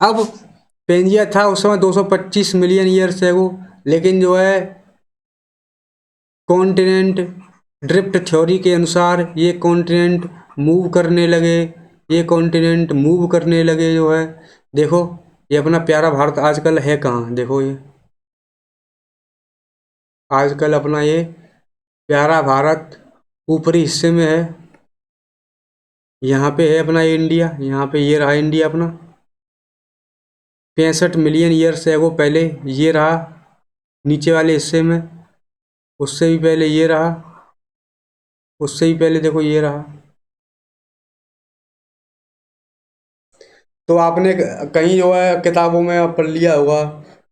अब पेंजिया था उस समय 225 मिलियन ईयर्स एगो, लेकिन जो है कॉन्टिनेंट ड्रिफ्ट थ्योरी के अनुसार ये कॉन्टिनेंट मूव करने लगे, ये कॉन्टिनेंट मूव करने लगे जो है। देखो ये अपना प्यारा भारत आजकल है कहाँ, देखो ये आजकल अपना ये प्यारा भारत ऊपरी हिस्से में है, यहाँ पे है अपना इंडिया, यहाँ पे ये रहा इंडिया अपना। 65 मिलियन ईयर्स एगो पहले ये रहा नीचे वाले हिस्से में, उससे भी पहले ये रहा, उससे भी पहले देखो ये रहा। तो आपने कहीं जो है किताबों में पढ़ लिया होगा,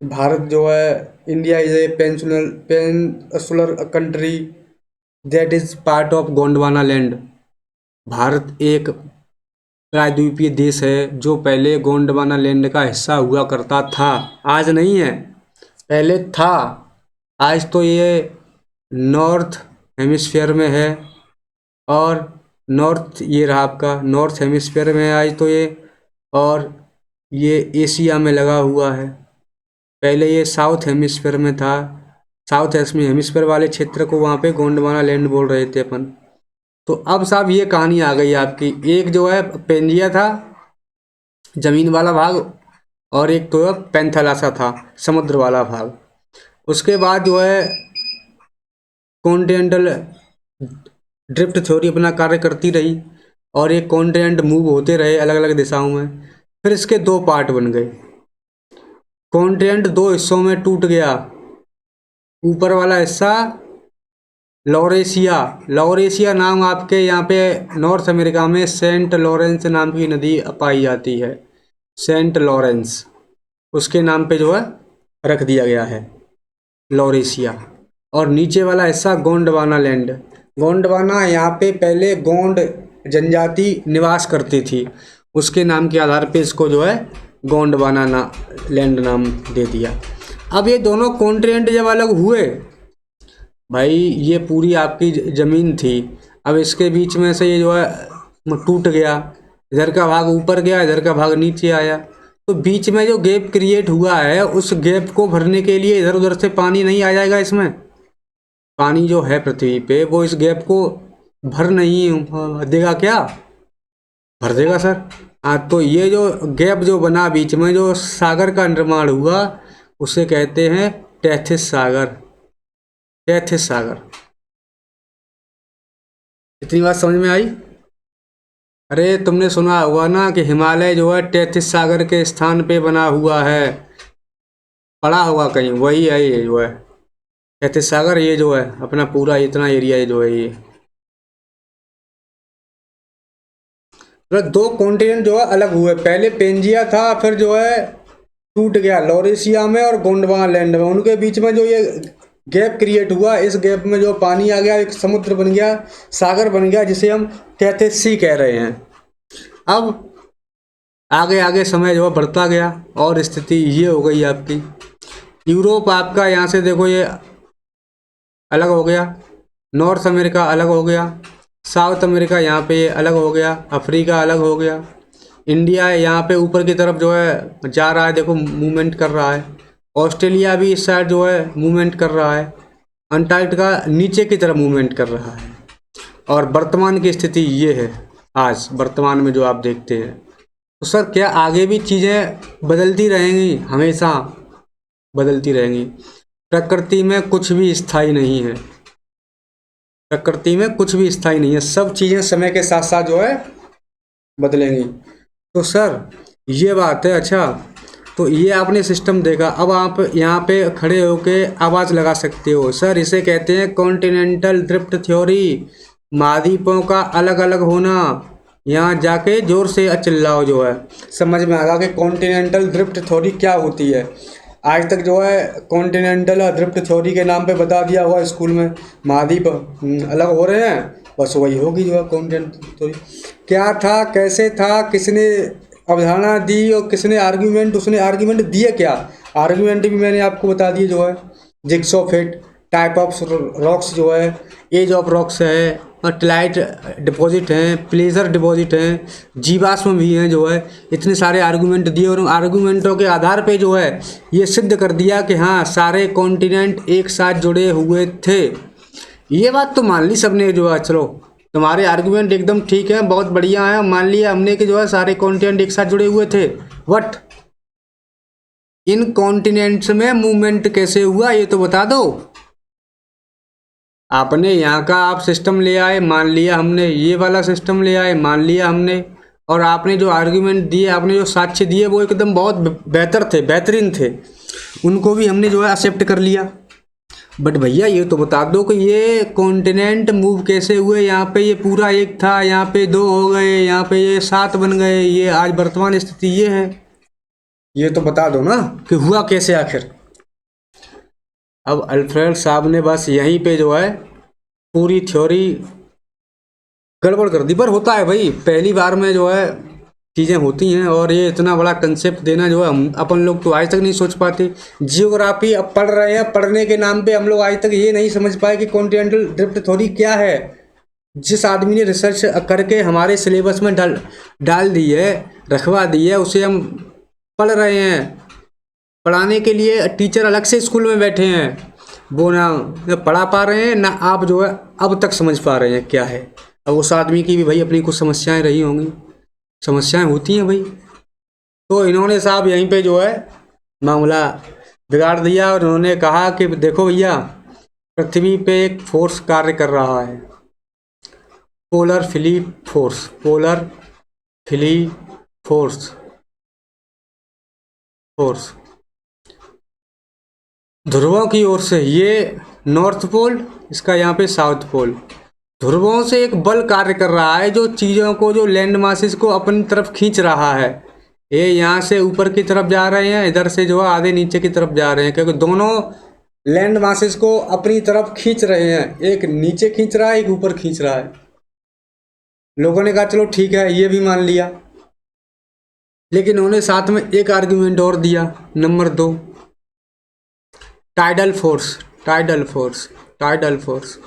भारत जो है, India is a peninsular country that is part of Gondwana land. Bharat एक प्रायद्वीपीय देश है जो पहले गोंडवाना लैंड का हिस्सा हुआ करता था, आज नहीं है, पहले था। आज तो ये नॉर्थ हेमिस्फीयर में है, और नॉर्थ ये रहा आपका नॉर्थ हेमिस्फीयर में है आज तो ये, और ये एशिया में लगा हुआ है। पहले ये साउथ हेमिस्फीयर में था, साउथ हेमिस्फीयर वाले क्षेत्र को वहाँ पे गोंडवाना लैंड बोल रहे थे अपन। तो अब साहब ये कहानी आ गई आपकी, एक जो है पेंजिया था जमीन वाला भाग, और एक तो पेंथालासा था समुद्र वाला भाग। उसके बाद जो है कॉन्टिनेंटल ड्रिफ्ट थ्योरी अपना कार्य करती रही, और ये कॉन्टिनेंट मूव होते रहे अलग अलग दिशाओं में। फिर इसके दो पार्ट बन गए, कॉन्टिनेंट दो हिस्सों में टूट गया। ऊपर वाला हिस्सा लॉरेशिया, लॉरेशिया नाम आपके यहाँ पे नॉर्थ अमेरिका में सेंट लॉरेंस नाम की नदी पाई जाती है, सेंट लॉरेंस, उसके नाम पे जो है रख दिया गया है लॉरेशिया। और नीचे वाला हिस्सा गोंडवाना लैंड, गोंडवाना यहाँ पे पहले गोंड जनजाति निवास करती थी, उसके नाम के आधार पे इसको जो है गोंडवाना लैंड नाम दे दिया। अब ये दोनों कॉन्टिनेंट जब अलग हुए भाई, ये पूरी आपकी ज़मीन थी, अब इसके बीच में से ये जो है टूट गया, इधर का भाग ऊपर गया, इधर का भाग नीचे आया। तो बीच में जो गैप क्रिएट हुआ है, उस गैप को भरने के लिए इधर उधर से पानी नहीं आ जाएगा, इसमें पानी जो है पृथ्वी पे वो इस गैप को भर नहीं देगा क्या? भर देगा सर। हाँ, तो ये जो गैप जो बना बीच में, जो सागर का निर्माण हुआ, उसे कहते हैं टेथिस सागर, टेथिस सागर। इतनी बात समझ में आई? अरे तुमने सुना होगा ना कि हिमालय जो है टेथिस सागर के स्थान पे बना हुआ है, पढ़ा होगा कहीं, वही है ये जो है टेथिस सागर। ये जो है अपना पूरा इतना एरिया जो है ये, तो दो कॉन्टिनेंट जो है अलग हुए, पहले पेंजिया था, फिर जो है टूट गया लॉरेशिया में और गोंडवाना लैंड में, उनके बीच में जो ये गैप क्रिएट हुआ, इस गैप में जो पानी आ गया, एक समुद्र बन गया, सागर बन गया, जिसे हम टेथिस सी कह रहे हैं। अब आगे आगे समय जो है बढ़ता गया, और स्थिति ये हो गई आपकी, यूरोप आपका यहाँ से देखो ये अलग हो गया, नॉर्थ अमेरिका अलग हो गया, साउथ अमेरिका यहाँ पे ये अलग हो गया, अफ्रीका अलग हो गया, इंडिया यहाँ पे ऊपर की तरफ जो है जा रहा है, देखो मूवमेंट कर रहा है, ऑस्ट्रेलिया भी इस साइड जो है मूवमेंट कर रहा है, अंटार्कटिका नीचे की तरफ मूवमेंट कर रहा है। और वर्तमान की स्थिति ये है आज वर्तमान में जो आप देखते हैं। तो सर क्या आगे भी चीज़ें बदलती रहेंगी? हमेशा बदलती रहेंगी। प्रकृति में कुछ भी स्थायी नहीं है, प्रकृति में कुछ भी स्थायी नहीं है, सब चीज़ें समय के साथ साथ जो है बदलेंगी। तो सर ये बात है। अच्छा, तो ये आपने सिस्टम देखा, अब आप यहाँ पे खड़े होके आवाज़ लगा सकते हो। सर इसे कहते हैं कॉन्टिनेंटल ड्रिफ्ट थ्योरी, महाद्वीपों का अलग अलग होना। यहाँ जाके जोर से चिल्लाओ, जो है समझ में आएगा कि कॉन्टिनेंटल ड्रिफ्ट थ्योरी क्या होती है। आज तक जो है कॉन्टिनेंटल ड्रिफ्ट थ्योरी के नाम पे बता दिया हुआ स्कूल में, महाद्वीप अलग हो रहे हैं, बस वही होगी जो है कॉन्टिनेंटल थ्योरी। क्या था, कैसे था, किसने अवधारणा दी और किसने आर्ग्यूमेंट, उसने आर्ग्यूमेंट दिए क्या, आर्ग्यूमेंट भी मैंने आपको बता दिए जो है। Jigsaw fit, type of rocks जो है, एज ऑफ रॉक्स है, और ट्लाइट डिपॉजिट हैं, प्लेजर डिपॉजिट हैं, जीवाश्म भी हैं जो है। इतने सारे आर्गूमेंट दिए और उन आर्गूमेंटों के आधार पे जो है ये सिद्ध कर दिया कि हाँ सारे कॉन्टिनेंट एक साथ जुड़े हुए थे। ये बात तो मान ली सबने जो है, चलो तुम्हारे आर्गूमेंट एकदम ठीक है, बहुत बढ़िया है, मान लिया हमने कि जो है सारे कॉन्टिनेंट एक साथ जुड़े हुए थे। बट इन कॉन्टिनेंट्स में मूवमेंट कैसे हुआ ये तो बता दो। आपने यहाँ का आप सिस्टम ले आए, मान लिया हमने, ये वाला सिस्टम ले आए, मान लिया हमने, और आपने जो आर्गुमेंट दिए, आपने जो साक्ष्य दिए वो एकदम बहुत बेहतर थे, बेहतरीन थे, उनको भी हमने जो है एक्सेप्ट कर लिया। बट भैया ये तो बता दो कि ये कॉन्टिनेंट मूव कैसे हुए, यहाँ पे ये पूरा एक था, यहाँ पे दो हो गए, यहाँ पे ये 7 बन गए, ये आज वर्तमान स्थिति ये है। ये तो बता दो ना कि हुआ कैसे आखिर। अब अल्फ्रेड साहब ने बस यहीं पे जो है पूरी थ्योरी गड़बड़ कर दी। पर होता है भाई, पहली बार में जो है चीज़ें होती हैं, और ये इतना बड़ा कंसेप्ट देना जो है हम अपन लोग तो आज तक नहीं सोच पाते। जियोग्राफी अब पढ़ रहे हैं, पढ़ने के नाम पे हम लोग आज तक ये नहीं समझ पाए कि कॉन्टिनेंटल ड्रिफ्ट थ्योरी क्या है। जिस आदमी ने रिसर्च करके हमारे सिलेबस में डाल दी है, रखवा दी है, उसे हम पढ़ रहे हैं। पढ़ाने के लिए टीचर अलग से स्कूल में बैठे हैं, वो ना पढ़ा पा रहे हैं ना आप जो है अब तक समझ पा रहे हैं क्या है। अब उस आदमी की भी भाई अपनी कुछ समस्याएं रही होंगी, समस्याएं होती हैं भाई। तो इन्होंने साहब यहीं पे जो है मामला बिगाड़ दिया, और उन्होंने कहा कि देखो भैया पृथ्वी पे एक फोर्स कार्य कर रहा है, पोलर फिलिप फोर्स, पोलर फिलिप फोर्स, फोर्स ध्रुवों की ओर से, ये नॉर्थ पोल, इसका यहाँ पे साउथ पोल, ध्रुवों से एक बल कार्य कर रहा है जो चीज़ों को, जो लैंड मासेस को अपनी तरफ खींच रहा है। ये यहाँ से ऊपर की तरफ जा रहे हैं, इधर से जो है आधे नीचे की तरफ जा रहे हैं, क्योंकि दोनों लैंड मासेस को अपनी तरफ खींच रहे हैं। एक नीचे खींच रहा है, एक ऊपर खींच रहा है। लोगों ने कहा चलो ठीक है, ये भी मान लिया, लेकिन उन्होंने साथ में एक आर्ग्यूमेंट और दिया, number 2, tidal force, tidal force, tidal force.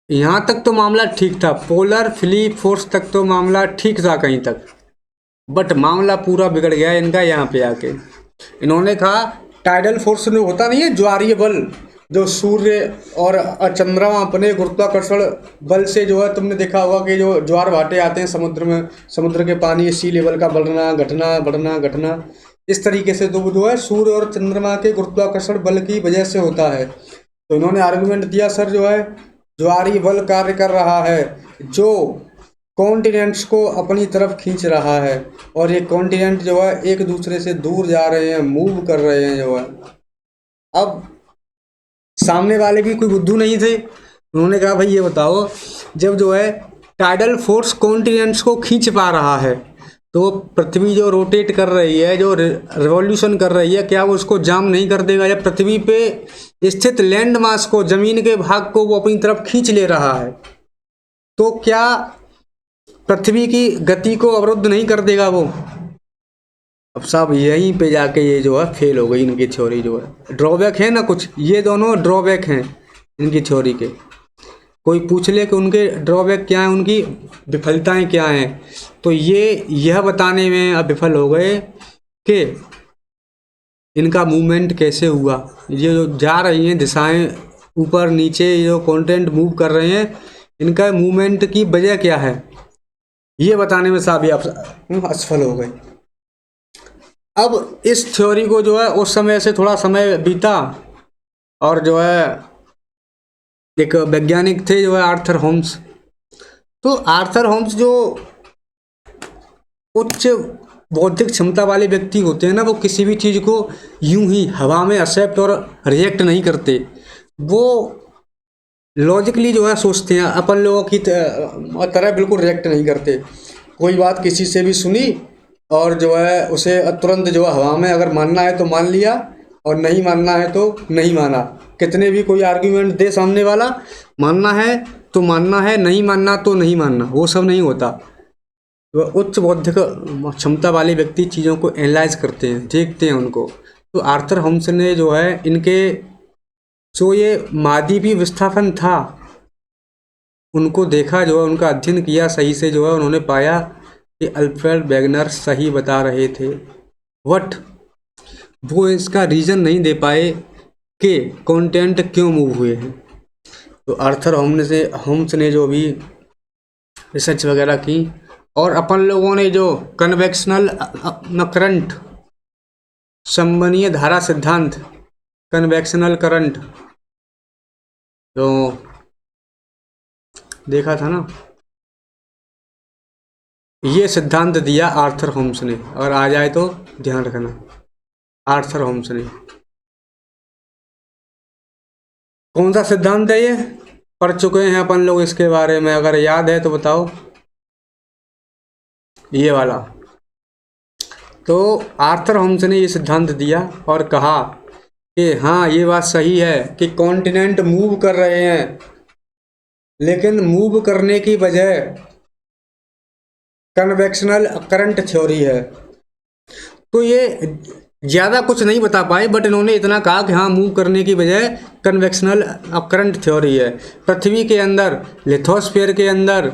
यहाँ तक तो मामला ठीक था, पोलर फिलिप फोर्स तक तो मामला ठीक था कहीं तक, बट मामला पूरा बिगड़ गया इनका यहाँ पे आके। इन्होंने कहा टाइडल फोर्स में होता नहीं है ज्वारीय बल, जो सूर्य और चंद्रमा अपने गुरुत्वाकर्षण बल से जो है, तुमने देखा होगा कि जो ज्वार भाटे आते हैं समुद्र में, समुद्र के पानी सी लेवल का बढ़ना घटना, बढ़ना घटना, इस तरीके से तो जो है सूर्य और चंद्रमा के गुरुत्वाकर्षण बल की वजह से होता है। तो इन्होंने आर्गुमेंट दिया सर जो है ज्वारीय बल कार्य कर रहा है जो कॉन्टिनेंट्स को अपनी तरफ खींच रहा है, और ये कॉन्टिनेंट जो है एक दूसरे से दूर जा रहे हैं, मूव कर रहे हैं जो है। अब सामने वाले भी कोई बुद्धू नहीं थे, उन्होंने कहा भाई ये बताओ, जब जो है टाइडल फोर्स कॉन्टिनेंट्स को खींच पा रहा है, तो पृथ्वी जो रोटेट कर रही है, जो रिवॉल्यूशन कर रही है, क्या वो उसको जाम नहीं कर देगा? या पृथ्वी पे स्थित लैंड मास को, जमीन के भाग को वो अपनी तरफ खींच ले रहा है, तो क्या पृथ्वी की गति को अवरुद्ध नहीं कर देगा वो? अब साहब यहीं पे जाके ये जो है फेल हो गई इनकी थ्योरी, जो है ड्रॉबैक है ना कुछ, ये दोनों ड्रॉबैक हैं इनकी थ्योरी के। कोई पूछ ले कि उनके ड्रॉबैक क्या हैं, उनकी विफलताएं क्या हैं, तो ये यह बताने में अब विफल हो गए कि इनका मूवमेंट कैसे हुआ, ये जो जा रही हैं दिशाएं ऊपर नीचे, ये जो कंटेंट मूव कर रहे हैं, इनका मूवमेंट की वजह क्या है, ये बताने में साबी आप असफल हो गए। अब इस थ्योरी को जो है उस समय से थोड़ा समय बीता और जो है एक वैज्ञानिक थे जो है आर्थर होम्स। तो आर्थर होम्स जो उच्च बौद्धिक क्षमता वाले व्यक्ति होते हैं ना, वो किसी भी चीज़ को यूं ही हवा में एक्सेप्ट और रिएक्ट नहीं करते, वो लॉजिकली जो है सोचते हैं, अपन लोगों की तरह बिल्कुल रिएक्ट नहीं करते। कोई बात किसी से भी सुनी और जो है उसे तुरंत जो है हवा में अगर मानना है तो मान लिया और नहीं मानना है तो नहीं माना। कितने भी कोई आर्ग्यूमेंट दे सामने वाला, मानना है तो मानना है, नहीं मानना तो नहीं मानना, वो सब नहीं होता। तो उच्च बौद्धिक क्षमता वाले व्यक्ति चीज़ों को एनालाइज करते हैं, देखते हैं उनको। तो आर्थर होम्स ने जो है इनके जो ये मादी विस्थापन था उनको देखा, जो है उनका अध्ययन किया सही से, जो है उन्होंने पाया कि अल्फ्रेड वेगनर सही बता रहे थे, बट वो इसका रीज़न नहीं दे पाए कि कंटेंट क्यों मूव हुए हैं। तो आर्थर होम्स ने जो भी रिसर्च वगैरह की और अपन लोगों ने जो कन्वेक्शनल करंट, संवहनीय धारा सिद्धांत, कन्वेक्शनल करंट जो देखा था ना, ये सिद्धांत दिया आर्थर होम्स ने। और आ जाए तो ध्यान रखना, आर्थर होम्स ने कौन सा सिद्धांत है, ये पढ़ चुके हैं अपन लोग इसके बारे में, अगर याद है तो बताओ। ये वाला। तो आर्थर होम्स ने ये सिद्धांत दिया और कहा कि हाँ ये बात सही है कि कॉन्टिनेंट मूव कर रहे हैं, लेकिन मूव करने की वजह कन्वेक्शनल करंट थ्योरी है। तो ये ज़्यादा कुछ नहीं बता पाए, बट इन्होंने इतना कहा कि हाँ मूव करने की वजह कन्वेक्शनल करंट थ्योरी है। पृथ्वी के अंदर, लिथोस्फीयर के अंदर,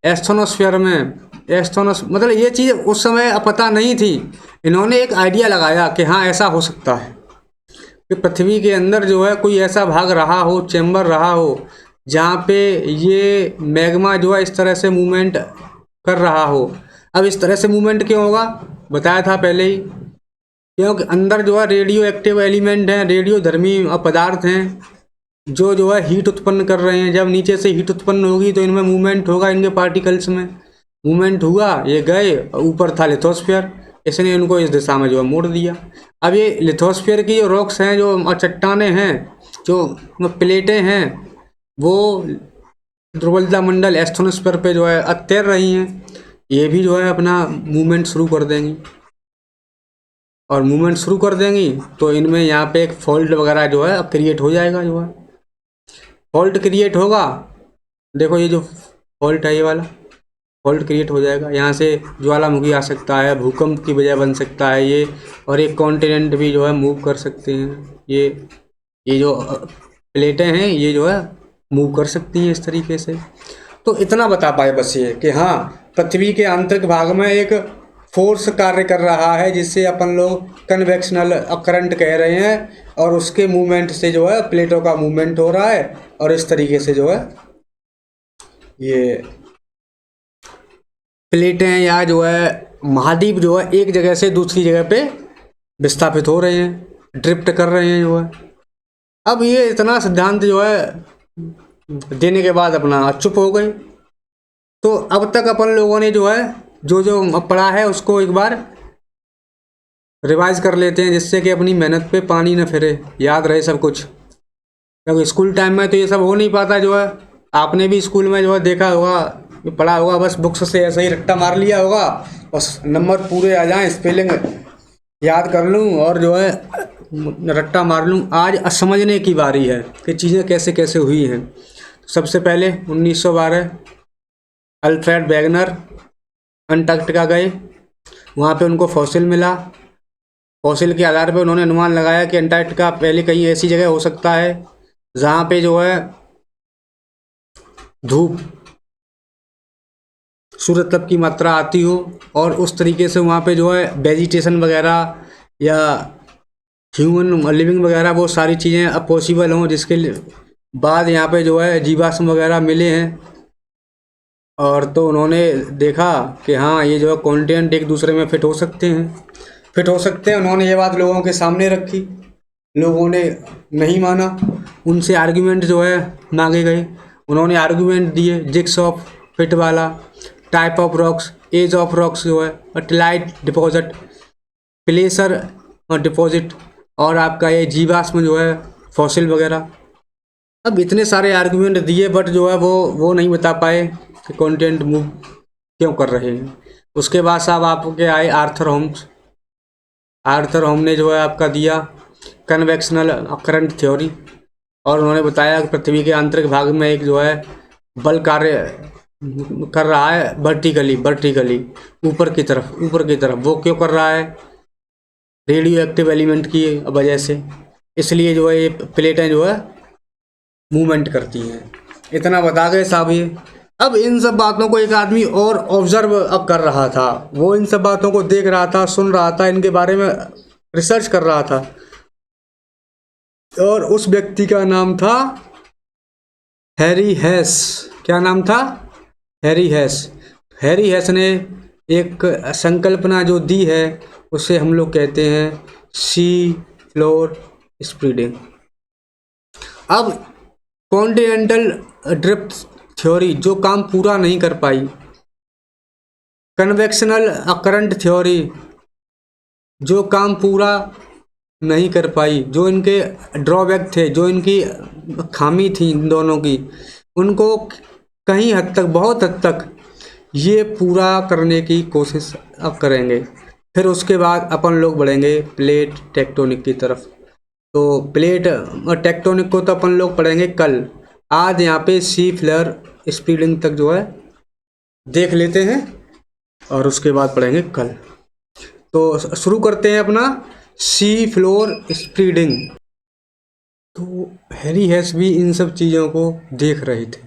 एस्थोनोस्फीयर में, मतलब ये चीज़ उस समय पता नहीं थी। इन्होंने एक आइडिया लगाया कि हाँ ऐसा हो सकता है कि पृथ्वी के अंदर जो है कोई ऐसा भाग रहा हो, चैम्बर रहा हो, जहाँ पे ये मैग्मा जो है इस तरह से मूवमेंट कर रहा हो। अब इस तरह से मूवमेंट क्यों होगा, बताया था पहले ही, क्योंकि अंदर जो है रेडियो एक्टिव एलिमेंट हैं, रेडियो धर्मी पदार्थ हैं जो है हीट उत्पन्न कर रहे हैं। जब नीचे से हीट उत्पन्न होगी तो इनमें मूवमेंट होगा, इनके पार्टिकल्स में मूवमेंट हुआ, ये गए, ऊपर था लिथोस्फीयर, इसने इनको इस दिशा में जो है मोड़ दिया। अब ये लिथोस्फीयर की जो रॉक्स हैं, जो चट्टाने हैं, जो प्लेटें हैं, वो ध्रुवलता मंडल एस्थोनोस्फीयर पे जो है तैर रही हैं, ये भी जो है अपना मूवमेंट शुरू कर देंगी। और मूवमेंट शुरू कर देंगी तो इनमें यहाँ पे एक फॉल्ट वगैरह जो है अब क्रिएट हो जाएगा, जो है फॉल्ट क्रिएट होगा। देखो ये जो फॉल्ट है, ये वाला फॉल्ट क्रिएट हो जाएगा, यहाँ से ज्वालामुखी आ सकता है, भूकंप की वजह बन सकता है ये, और एक कॉन्टिनेंट भी जो है मूव कर सकते हैं। ये जो प्लेटें हैं ये जो है मूव कर सकती हैं इस तरीके से। तो इतना बता पाए बस ये कि हाँ पृथ्वी के आंतरिक भाग में एक फोर्स कार्य कर रहा है जिससे अपन लोग कन्वेक्शनल करंट कह रहे हैं, और उसके मूवमेंट से जो है प्लेटों का मूवमेंट हो रहा है, और इस तरीके से जो है ये प्लेटें या जो है महाद्वीप जो है एक जगह से दूसरी जगह पे विस्थापित हो रहे हैं, ड्रिफ्ट कर रहे हैं जो है। अब ये इतना सिद्धांत जो है देने के बाद अपना चुप हो गए। तो अब तक अपन लोगों ने जो है जो पढ़ा है उसको एक बार रिवाइज कर लेते हैं, जिससे कि अपनी मेहनत पे पानी न फिरे, याद रहे सब कुछ। क्योंकि स्कूल टाइम में तो ये सब हो नहीं पाता, जो है आपने भी स्कूल में जो है देखा होगा, पढ़ा होगा, बस बुक्स से ऐसे ही रट्टा मार लिया होगा, बस नंबर पूरे आ जाएं, स्पेलिंग याद कर लूँ और जो है रट्टा मार लूँ। आज समझने की बारी है कि चीज़ें कैसे कैसे हुई हैं। सबसे पहले 1912 अल्फ्रेड वेगनर अंटार्कटिका गए, वहाँ पे उनको फॉसिल मिला। फॉसिल के आधार पे उन्होंने अनुमान लगाया कि अंटार्कटिका पहले कहीं ऐसी जगह हो सकता है जहाँ पे जो है धूप, सूरज तप की मात्रा आती हो और उस तरीके से वहाँ पे जो है वेजिटेशन वगैरह या ह्यूमन लिविंग वगैरह वो सारी चीज़ें अब पॉसिबल हों, जिसके बाद यहाँ पे जो है जीवाश्म वगैरह मिले हैं। और तो उन्होंने देखा कि हाँ ये जो है कॉन्टिनेंट एक दूसरे में फिट हो सकते हैं, उन्होंने ये बात लोगों के सामने रखी। लोगों ने नहीं माना, उनसे आर्ग्यूमेंट जो है मांगे गए। उन्होंने आर्ग्यूमेंट दिए, जिग्स ऑफ फिट वाला, type of rocks, age of rocks जो है, अटलाइट डिपॉजिट, प्लेसर डिपॉजिट, और आपका ये जीवाश्म जो है फॉसिल वगैरह। अब इतने सारे आर्गुमेंट दिए बट जो है वो नहीं बता पाए कि कॉन्टिनेंट मूव क्यों कर रहे हैं। उसके बाद साहब आपके आए आर्थर होम ने जो है आपका दिया कन्वेक्शनल करंट थ्योरी, और उन्होंने बताया कि पृथ्वी के आंतरिक भाग में एक जो है बल कार्य कर रहा है वर्टिकली ऊपर की तरफ। वो क्यों कर रहा है? रेडियो एक्टिव एलिमेंट की वजह से। इसलिए जो है ये प्लेटें जो है मूवमेंट करती हैं। इतना बता गए साहब ये। अब इन सब बातों को एक आदमी और ऑब्जर्व अब कर रहा था, वो इन सब बातों को देख रहा था, सुन रहा था, इनके बारे में रिसर्च कर रहा था, और उस व्यक्ति का नाम था हैरी हेस। क्या नाम था? हैरी हेस। हैरी हेस ने एक संकल्पना जो दी है उसे हम लोग कहते हैं सी फ्लोर स्प्रेडिंग। अब कॉन्टिनेंटल ड्रिफ्ट थ्योरी जो काम पूरा नहीं कर पाई, कन्वेक्शनल करंट थ्योरी जो काम पूरा नहीं कर पाई, जो इनके ड्रॉबैक थे, जो इनकी खामी थी इन दोनों की, उनको कहीं हद तक, बहुत हद तक ये पूरा करने की कोशिश अब करेंगे। फिर उसके बाद अपन लोग बढ़ेंगे प्लेट टेक्टोनिक की तरफ। तो प्लेट और टेक्टोनिक को तो अपन लोग पढ़ेंगे कल। आज यहाँ पे सी फ्लोर स्प्रेडिंग तक जो है देख लेते हैं और उसके बाद पढ़ेंगे कल। तो शुरू करते हैं अपना सी फ्लोर स्प्रेडिंग। तो हैरी हेस भी इन सब चीज़ों को देख रहे थे।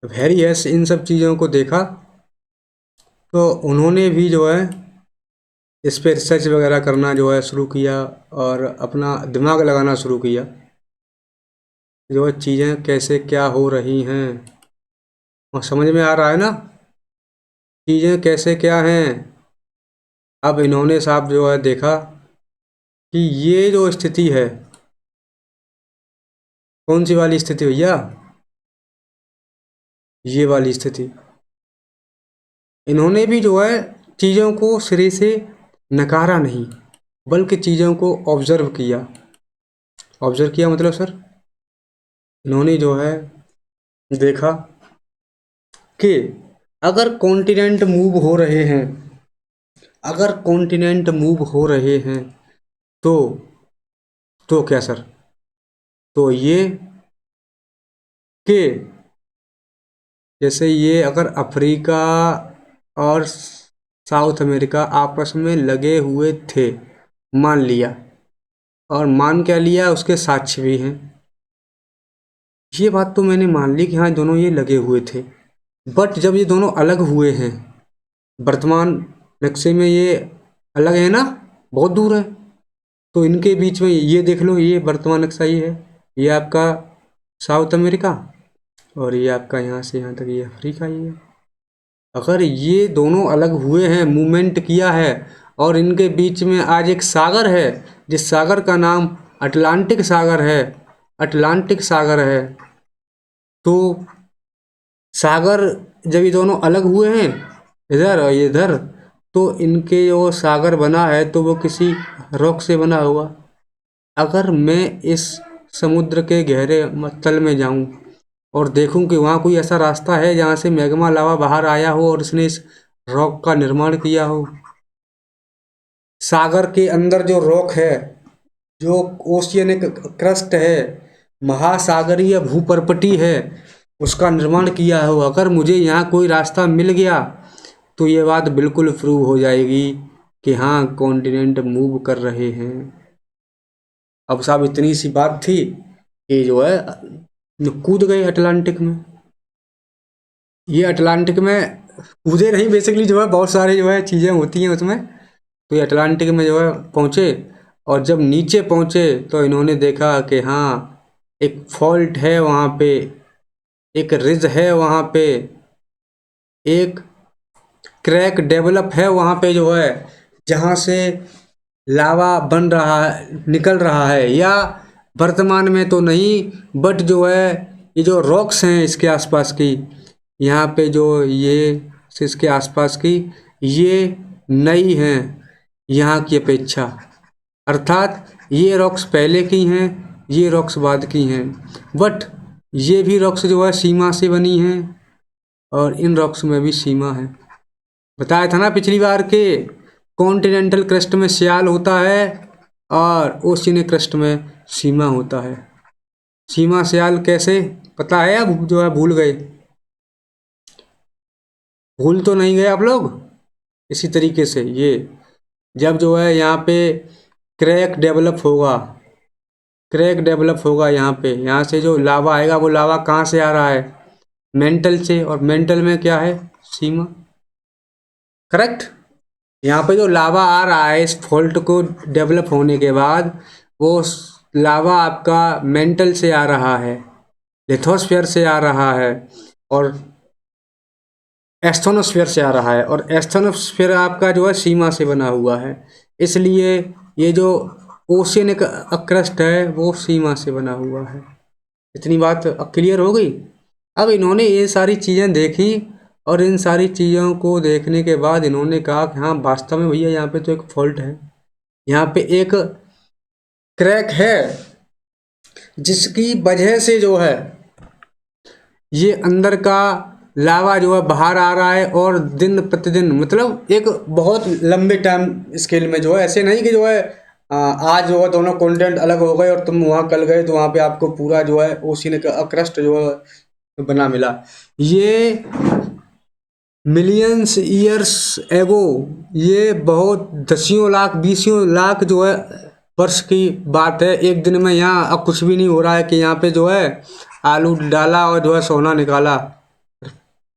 जब हैरी हेस इन सब चीज़ों को देखा तो उन्होंने भी जो है इस पर रिसर्च वगैरह करना जो है शुरू किया और अपना दिमाग लगाना शुरू किया, जो है चीज़ें कैसे क्या हो रही हैं। और समझ में आ रहा है ना चीज़ें कैसे क्या हैं। अब इन्होंने साहब जो है देखा कि ये जो स्थिति है, कौन सी वाली स्थिति भैया? ये वाली स्थिति। इन्होंने भी जो है चीज़ों को सिरे से नकारा नहीं, बल्कि चीज़ों को ऑब्जर्व किया। ऑब्जर्व किया मतलब सर, इन्होंने जो है देखा कि अगर कॉन्टिनेंट मूव हो रहे हैं, तो क्या सर? तो ये कि जैसे ये अगर अफ्रीका और साउथ अमेरिका आपस में लगे हुए थे, मान लिया, और मान क्या लिया, उसके साक्ष्य भी हैं। ये बात तो मैंने मान ली कि हाँ दोनों ये लगे हुए थे, बट जब ये दोनों अलग हुए हैं, वर्तमान नक्शे में ये अलग है ना, बहुत दूर है, तो इनके बीच में ये देख लो, ये वर्तमान नक्शा ये है, ये आपका साउथ अमेरिका, और ये आपका यहाँ से यहाँ तक ये अफ्रीका ही है। अगर ये दोनों अलग हुए हैं, मूवमेंट किया है, और इनके बीच में आज एक सागर है, जिस सागर का नाम अटलांटिक सागर है, तो सागर जब ये दोनों अलग हुए हैं इधर और इधर, तो इनके जो सागर बना है तो वो किसी रॉक से बना हुआ। अगर मैं इस समुद्र के गहरे तल में जाऊं और देखूं कि वहाँ कोई ऐसा रास्ता है जहाँ से मैग्मा लावा बाहर आया हो और उसने इस रॉक का निर्माण किया हो, सागर के अंदर जो रॉक है, जो ओशियनिक क्रस्ट है, महासागरीय भूपर्पटी है, उसका निर्माण किया हो, अगर मुझे यहाँ कोई रास्ता मिल गया तो ये बात बिल्कुल प्रूव हो जाएगी कि हाँ कॉन्टिनेंट मूव कर रहे हैं। अब साहब इतनी सी बात थी कि जो है कूद गए अटलांटिक में। ये अटलांटिक में कूदे नहीं, बेसिकली जो है बहुत सारी जो है चीज़ें होती हैं उसमें। तो ये अटलांटिक में जो है पहुँचे, और जब नीचे पहुँचे तो इन्होंने देखा कि हाँ, एक फॉल्ट है वहाँ पे, एक रिज है वहाँ पे, एक क्रैक डेवलप है वहाँ पे जो है, जहाँ से लावा बन रहा है, निकल रहा है, या वर्तमान में तो नहीं, बट जो है ये जो रॉक्स हैं इसके आसपास की, यहाँ पे जो ये इसके आसपास की, ये नई हैं यहाँ की अपेक्षा। अर्थात ये रॉक्स पहले की हैं, ये रॉक्स बाद की हैं, बट ये भी रॉक्स जो है सीमा से बनी हैं, और इन रॉक्स में भी सीमा है। बताया था ना पिछली बार के, कॉन्टिनेंटल क्रस्ट में सियाल होता है और ओशियन क्रस्ट में सीमा होता है। सीमा सियाल कैसे पता है, अब जो है भूल गए? भूल तो नहीं गए आप लोग? इसी तरीके से ये जब जो है यहाँ पे क्रैक डेवलप होगा, क्रैक डेवलप होगा यहाँ पे, यहाँ से जो लावा आएगा वो लावा कहाँ से आ रहा है? मेंटल से, और मेंटल में क्या है? सीमा। करेक्ट। यहाँ पे जो लावा आ रहा है इस फॉल्ट को डेवलप होने के बाद, वो लावा आपका मेंटल से आ रहा है, लिथोस्फीयर से आ रहा है, और एस्थोनोस्फीयर से आ रहा है, और एस्थोनोस्फीयर आपका जो है सीमा से बना हुआ है। इसलिए ये जो ओशियन क्रस्ट है वो सीमा से बना हुआ है। इतनी बात क्लियर हो गई? अब इन्होंने ये सारी चीज़ें देखी, और इन सारी चीज़ों को देखने के बाद इन्होंने कहा कि हाँ, वास्तव में भैया यहाँ पे तो एक फॉल्ट है, यहाँ पे एक क्रैक है, जिसकी वजह से जो है ये अंदर का लावा जो है बाहर आ रहा है, और दिन प्रतिदिन, मतलब एक बहुत लंबे टाइम स्केल में जो है, ऐसे नहीं कि जो है आज जो है दोनों कॉन्टिनेंट अलग हो गए और तुम वहाँ कल गए तो वहाँ पे आपको पूरा जो है ओशियन का क्रस्ट जो है बना मिला। ये मिलियंस ईयर्स एगो, ये बहुत दसियों लाख बीसियों लाख जो है वर्ष की बात है। एक दिन में यहाँ अब कुछ भी नहीं हो रहा है कि यहाँ पे जो है आलू डाला और जो है सोना निकाला,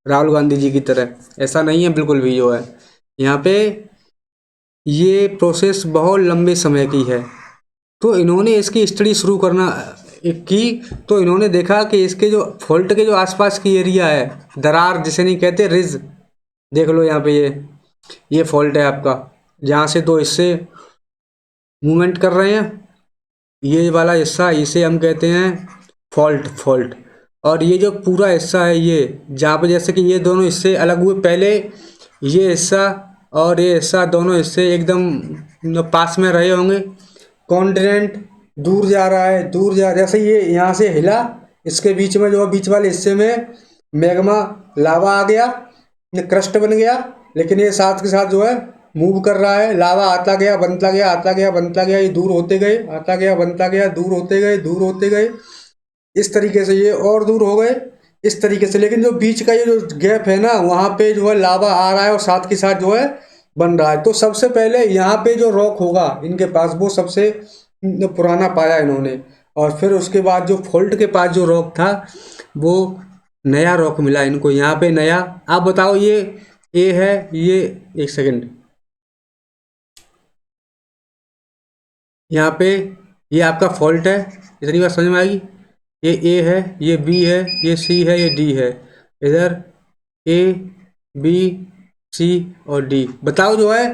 राहुल गांधी जी की तरह। ऐसा नहीं है बिल्कुल भी जो है, यहाँ पे ये प्रोसेस बहुत लंबे समय की है। तो इन्होंने इसकी स्टडी शुरू करना की, तो इन्होंने देखा कि इसके जो फॉल्ट के जो आसपास की एरिया है, दरार जिसे नहीं कहते, रिज, देख लो यहाँ पे ये फॉल्ट है आपका, जहाँ से दो हिस्से मूवमेंट कर रहे हैं, ये वाला हिस्सा इसे हम कहते हैं फॉल्ट। और ये जो पूरा हिस्सा है ये, जहाँ पे जैसे कि ये दोनों हिस्से अलग हुए, पहले ये हिस्सा और ये हिस्सा, दोनों हिस्से एकदम पास में रहे होंगे। कॉन्टिनेंट दूर जा रहा है, दूर जा, जैसे ये यहाँ से हिला, इसके बीच में जो है बीच वाले हिस्से में मैग्मा लावा आ गया, क्रस्ट बन गया, लेकिन ये साथ के साथ जो है मूव कर रहा है। लावा आता गया, बनता गया, आता गया, बनता गया, ये दूर होते गए, आता गया, बनता गया, दूर होते गए, दूर होते गए, इस तरीके से ये और दूर हो गए, इस तरीके से। लेकिन जो बीच का ये जो गैप है ना, वहाँ पे जो है लावा आ रहा है और साथ के साथ जो है बन रहा है। तो सबसे पहले यहाँ पे जो रॉक होगा इनके पास, वो सबसे पुराना पाया इन्होंने, और फिर उसके बाद जो फॉल्ट के पास जो रॉक था, वो नया रॉक मिला इनको यहाँ पे नया। आप बताओ, ये ए है, ये एक सेकंड, यहाँ पे ये आपका फॉल्ट है, इतनी बात समझ में आएगी। ये ए है, ये बी है, ये सी है, ये डी है, इधर ए बी सी और डी। बताओ जो है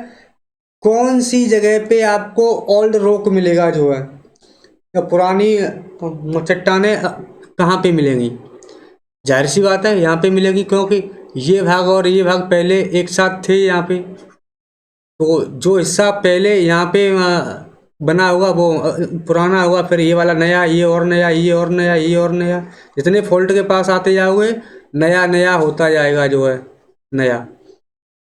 कौन सी जगह पे आपको ओल्ड रॉक मिलेगा, जो है पुरानी चट्टानें कहाँ पे मिलेंगी? जाहिर सी बात है यहाँ पे मिलेगी, क्योंकि ये भाग और ये भाग पहले एक साथ थे यहाँ पे। तो जो हिस्सा पहले यहाँ पे बना होगा वो पुराना होगा, फिर ये वाला नया, ये और नया, ये और नया, ये और नया, जितने फॉल्ट के पास आते जाओगे नया नया होता जाएगा जो है नया।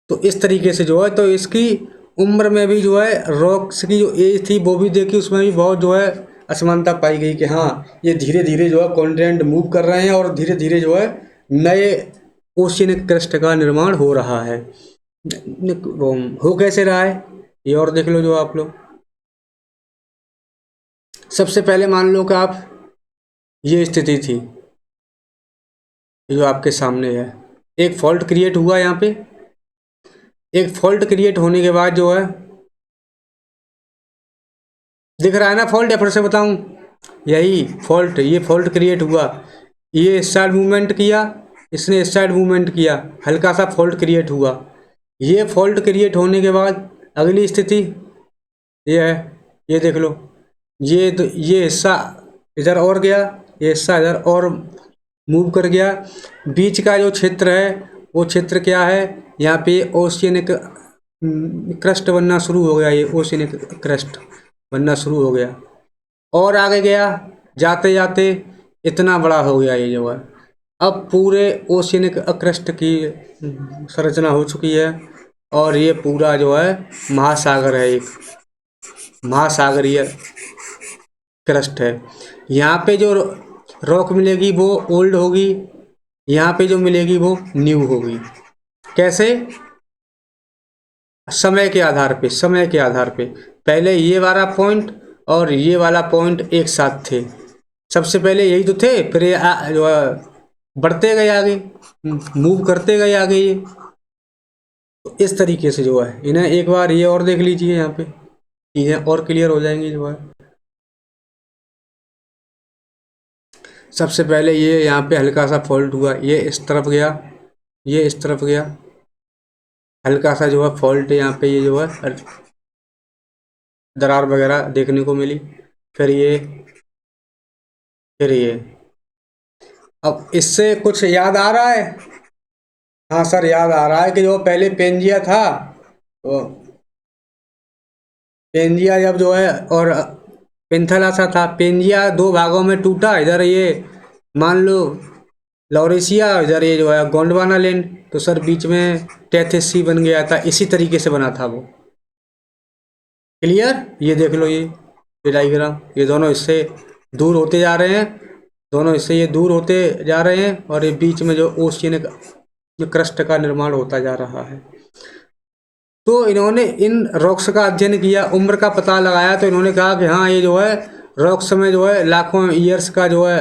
तो इस तरीके से जो है, तो इसकी उम्र में भी जो है रॉक्स की जो एज थी वो भी देखी, उसमें भी बहुत जो है असमानता पाई गई कि हाँ, ये धीरे धीरे जो है कॉन्टिनेंट मूव कर रहे हैं, और धीरे धीरे जो है नए ओशियन क्रस्ट का निर्माण हो रहा है। वो हो कैसे रहा है ये और देख लो जो आप लोग। सबसे पहले मान लो कि आप, ये स्थिति थी जो आपके सामने है, एक फॉल्ट क्रिएट हुआ यहाँ पे। एक फॉल्ट क्रिएट होने के बाद जो है, दिख रहा है ना फॉल्ट, या फिर से बताऊं? यही फॉल्ट, ये फॉल्ट क्रिएट हुआ, ये स्टार्ट मूवमेंट किया, इसने स्टार्ट मूवमेंट किया, हल्का सा फॉल्ट क्रिएट हुआ। ये फॉल्ट क्रिएट होने के बाद अगली स्थिति ये है, ये देख लो, ये हिस्सा इधर और गया, ये हिस्सा इधर और मूव कर गया। बीच का जो क्षेत्र है वो क्षेत्र क्या है, यहाँ पे ओशियनिक क्रस्ट बनना शुरू हो गया, ये ओशियनिक क्रस्ट बनना शुरू हो गया, और आगे गया, जाते जाते इतना बड़ा हो गया ये जो है। अब पूरे ओशियनिक क्रस्ट की संरचना हो चुकी है, और ये पूरा जो है महासागर है, एक महासागरीय क्रस्ट है। यहाँ पे जो रॉक मिलेगी वो ओल्ड होगी, यहाँ पे जो मिलेगी वो न्यू होगी। कैसे? समय के आधार पे, समय के आधार पे। पहले ये वाला पॉइंट और ये वाला पॉइंट एक साथ थे, सबसे पहले यही तो थे, फिर ये जो है बढ़ते गए आगे, मूव करते गए आगे ये। तो इस तरीके से जो है इन्हें एक बार ये और देख लीजिए, यहाँ पे चीज़ें और क्लियर हो जाएंगी जो है। सबसे पहले ये यहाँ पे हल्का सा फॉल्ट हुआ, ये इस तरफ गया, ये इस तरफ गया, हल्का सा जो है फॉल्ट यहाँ पे, ये जो है दरार वगैरह देखने को मिली। फिर ये, फिर ये। अब इससे कुछ याद आ रहा है? हाँ सर, याद आ रहा है कि जो पहले पेंजिया था, तो पेंजिया जब जो है, और पेंथालासा था। पेंजिया दो भागों में टूटा, इधर ये मान लो लॉरेशिया, इधर ये जो है गोंडवाना लैंड, तो सर बीच में टेथिस सी बन गया था, इसी तरीके से बना था वो। क्लियर? ये देख लो, ये डायग्राम, ये दोनों इससे दूर होते जा रहे हैं, दोनों इससे ये दूर होते जा रहे हैं, और ये बीच में जो ओशियनिक क्रस्ट का निर्माण होता जा रहा है। तो इन्होंने इन रॉक्स का अध्ययन किया, उम्र का पता लगाया, तो इन्होंने कहा कि हाँ ये जो है रॉक्स में जो है लाखों ईयर्स का जो है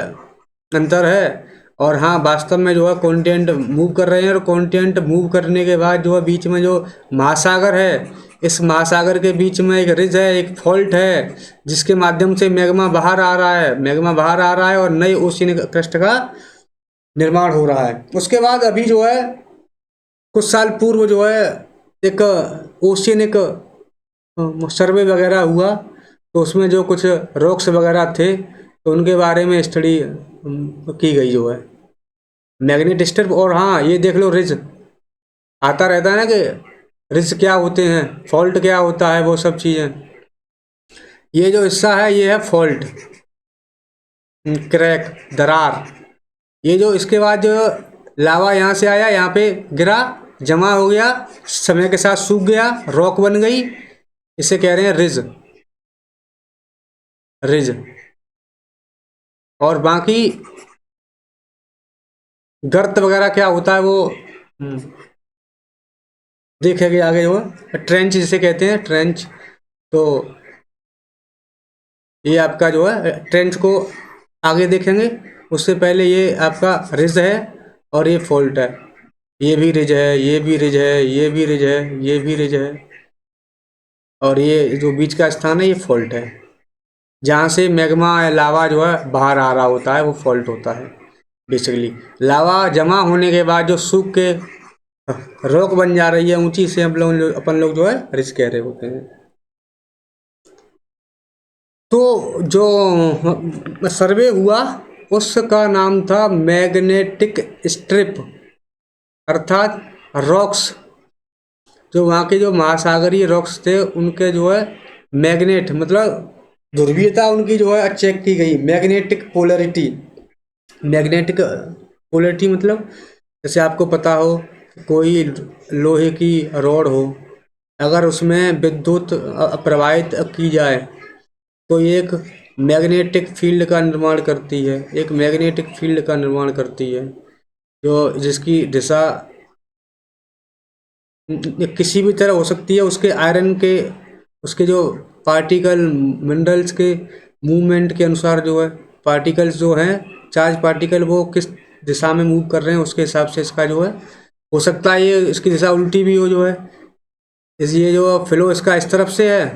अंतर है, और हाँ वास्तव में जो है कॉन्टिनेंट मूव कर रहे हैं, और कॉन्टिनेंट मूव करने के बाद जो है बीच में जो महासागर है, इस महासागर के बीच में एक रिज है, एक फॉल्ट है, जिसके माध्यम से मैग्मा बाहर आ रहा है, मैग्मा बाहर आ रहा है, और नए ओशियनिक क्रस्ट का निर्माण हो रहा है। उसके बाद अभी जो है कुछ साल पूर्व जो है एक ओशियनिक सर्वे वगैरह हुआ, तो उसमें जो कुछ रॉक्स वगैरह थे, तो उनके बारे में स्टडी की गई जो है, मैग्नेट स्ट्रिप। और हाँ ये देख लो, रिज आता रहता है ना कि रिज क्या होते हैं, फॉल्ट क्या होता है, वो सब चीज़ें। ये जो हिस्सा है ये है फॉल्ट, क्रैक, दरार। ये जो इसके बाद जो लावा यहाँ से आया, यहाँ पे गिरा, जमा हो गया, समय के साथ सूख गया, रॉक बन गई, इसे कह रहे हैं रिज, रिज। और बाकी गर्त वगैरह क्या होता है वो देखेंगे आगे जो है, ट्रेंच जिसे कहते हैं, ट्रेंच। तो ये आपका जो है ट्रेंच को आगे देखेंगे, उससे पहले ये आपका रिज है, और ये फॉल्ट है, ये भी रिज है, ये भी रिज है, ये भी रिज है, ये भी रिज है, और ये जो बीच का स्थान है ये फॉल्ट है, जहाँ से मैग्मा या लावा जो है बाहर आ रहा होता है, वो फॉल्ट होता है बेसिकली। लावा जमा होने के बाद जो सूख के रॉक बन जा रही है ऊंची, से अपन लोग जो है रिज कह रहे होते हैं। तो जो सर्वे हुआ उसका नाम था मैग्नेटिक स्ट्रिप, अर्थात रॉक्स, जो वहाँ के जो महासागरीय रॉक्स थे उनके जो है मैग्नेट, मतलब ध्रुवीयता उनकी जो है चेक की गई। मैग्नेटिक पोलरिटी, मैग्नेटिक पोलरिटी मतलब जैसे आपको पता हो कोई लोहे की रॉड हो, अगर उसमें विद्युत प्रवाहित की जाए तो एक मैग्नेटिक फील्ड का निर्माण करती है, एक मैग्नेटिक फील्ड का निर्माण करती है, जो जिसकी दिशा किसी भी तरह हो सकती है, उसके आयरन के, उसके जो पार्टिकल मिनरल्स के मूवमेंट के अनुसार जो है, पार्टिकल्स जो हैं, चार्ज पार्टिकल वो किस दिशा में मूव कर रहे हैं उसके हिसाब से इसका जो है हो सकता है ये इसकी दिशा उल्टी भी हो जो है, ये जो फ्लो इसका इस तरफ से है,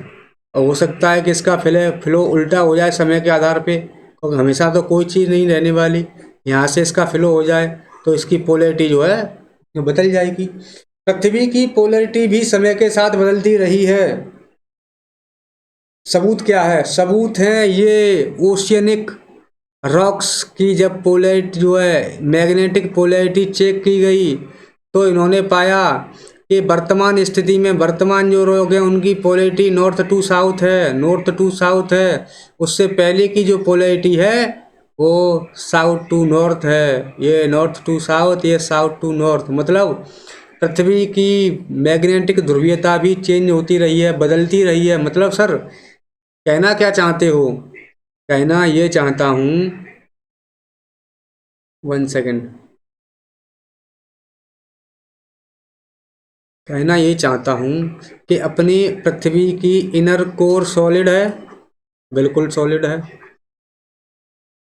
और हो सकता है कि इसका फ्लो उल्टा हो जाए समय के आधार पे, क्योंकि हमेशा तो कोई चीज़ नहीं रहने वाली। यहाँ से इसका फ्लो हो जाए तो इसकी पोलैरिटी जो है जो बदल जाएगी। पृथ्वी की पोलैरिटी भी समय के साथ बदलती रही है। सबूत क्या है? सबूत है ये ओशियनिक रॉक्स की जब पोलैरिटी जो है मैग्नेटिक पोलैरिटी चेक की गई तो इन्होंने पाया कि वर्तमान स्थिति में वर्तमान जो रोग है उनकी पोलैरिटी नॉर्थ टू साउथ है, नॉर्थ टू साउथ है। उससे पहले की जो पोलैरिटी है वो साउथ टू नॉर्थ है। ये नॉर्थ टू साउथ, ये साउथ टू नॉर्थ। मतलब पृथ्वी की मैग्नेटिक ध्रुवीयता भी चेंज होती रही है, बदलती रही है। मतलब सर कहना क्या चाहते हो? कहना ये चाहता हूँ, 1 सेकेंड, कहना ये चाहता हूँ कि अपनी पृथ्वी की इनर कोर सॉलिड है, बिल्कुल सॉलिड है,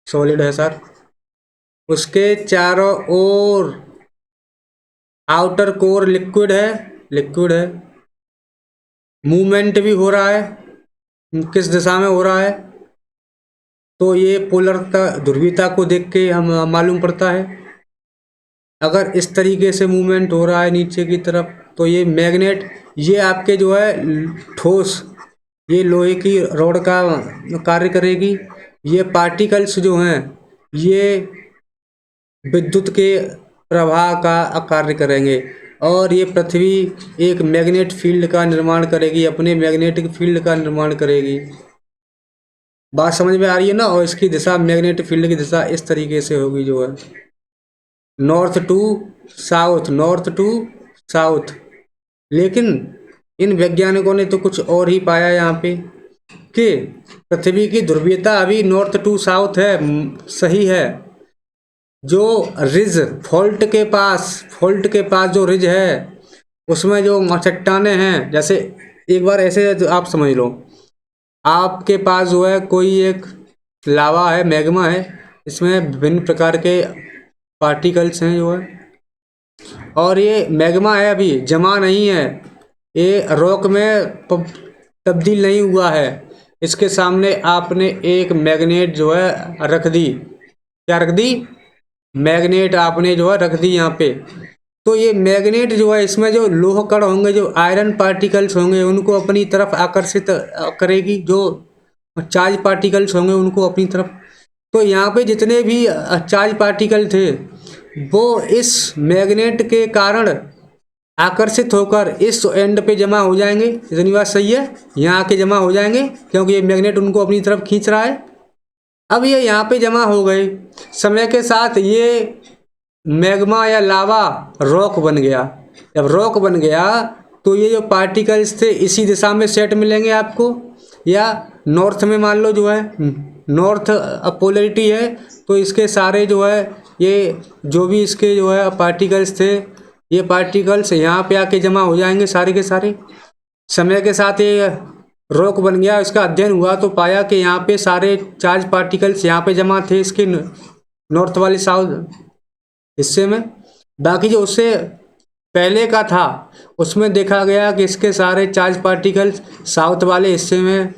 सॉलिड है सर। उसके चारों ओर आउटर कोर लिक्विड है, लिक्विड है। मूवमेंट भी हो रहा है, किस दिशा में हो रहा है? तो ये पोलरता ध्रुवीयता को देख के हम मालूम पड़ता है। अगर इस तरीके से मूवमेंट हो रहा है नीचे की तरफ तो ये मैग्नेट, ये आपके जो है ठोस, ये लोहे की रॉड का कार्य करेगी। ये पार्टिकल्स जो हैं ये विद्युत के प्रवाह का कार्य करेंगे, और ये पृथ्वी एक मैग्नेट फील्ड का निर्माण करेगी, अपने मैग्नेटिक फील्ड का निर्माण करेगी। बात समझ में आ रही है ना? और इसकी दिशा, मैग्नेटिक फील्ड की दिशा इस तरीके से होगी जो है north to south, north to south. लेकिन इन वैज्ञानिकों ने तो कुछ और ही पाया यहाँ पे कि पृथ्वी की ध्रुवीयता अभी नॉर्थ टू साउथ है, सही है। जो रिज फॉल्ट के पास जो रिज है उसमें जो चट्टाने हैं, जैसे एक बार ऐसे आप समझ लो, आपके पास जो है कोई एक लावा है, मैग्मा है, इसमें विभिन्न प्रकार के पार्टिकल्स हैं जो है, और ये मैग्मा है, अभी जमा नहीं है, ये रॉक में तब्दील नहीं हुआ है। इसके सामने आपने एक मैग्नेट जो है रख दी, क्या रख दी? मैग्नेट आपने जो है रख दी यहाँ पे। तो ये मैग्नेट जो है इसमें जो लोह कण होंगे, जो आयरन पार्टिकल्स होंगे उनको अपनी तरफ आकर्षित करेगी, जो चार्ज पार्टिकल्स होंगे उनको अपनी तरफ। तो यहाँ पे जितने भी चार्ज पार्टिकल थे वो इस मैग्नेट के कारण आकर्षित होकर इस एंड पे जमा हो जाएंगे। इतनी बात सही है? यहाँ आके जमा हो जाएंगे क्योंकि ये मैग्नेट उनको अपनी तरफ खींच रहा है। अब ये यहाँ पे जमा हो गए, समय के साथ ये मैग्मा या लावा रॉक बन गया। जब रॉक बन गया तो ये जो पार्टिकल्स थे इसी दिशा में सेट मिलेंगे आपको, या नॉर्थ में मान लो जो है नॉर्थ पोलैरिटी है तो इसके सारे जो है ये जो भी इसके जो है पार्टिकल्स थे, ये पार्टिकल्स यहाँ पे आके जमा हो जाएंगे सारे के सारे। समय के साथ ये रॉक बन गया, इसका अध्ययन हुआ तो पाया कि यहाँ पे सारे चार्ज पार्टिकल्स यहाँ पे जमा थे इसके नॉर्थ वाले साउथ हिस्से में। बाकी जो उससे पहले का था उसमें देखा गया कि इसके सारे चार्ज पार्टिकल्स साउथ वाले हिस्से में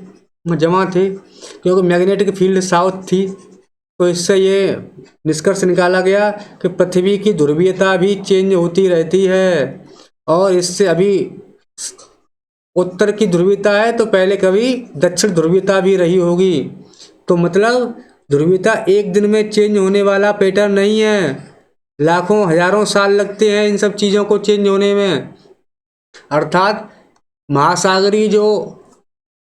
जमा थे, क्योंकि मैग्नेटिक फील्ड साउथ थी। तो इससे ये निष्कर्ष निकाला गया कि पृथ्वी की ध्रुवीयता भी चेंज होती रहती है, और इससे अभी उत्तर की ध्रुवीयता है तो पहले कभी दक्षिण ध्रुवीयता भी रही होगी। तो मतलब ध्रुवीयता एक दिन में चेंज होने वाला पैटर्न नहीं है, लाखों हजारों साल लगते हैं इन सब चीज़ों को चेंज होने में। अर्थात महासागरीय जो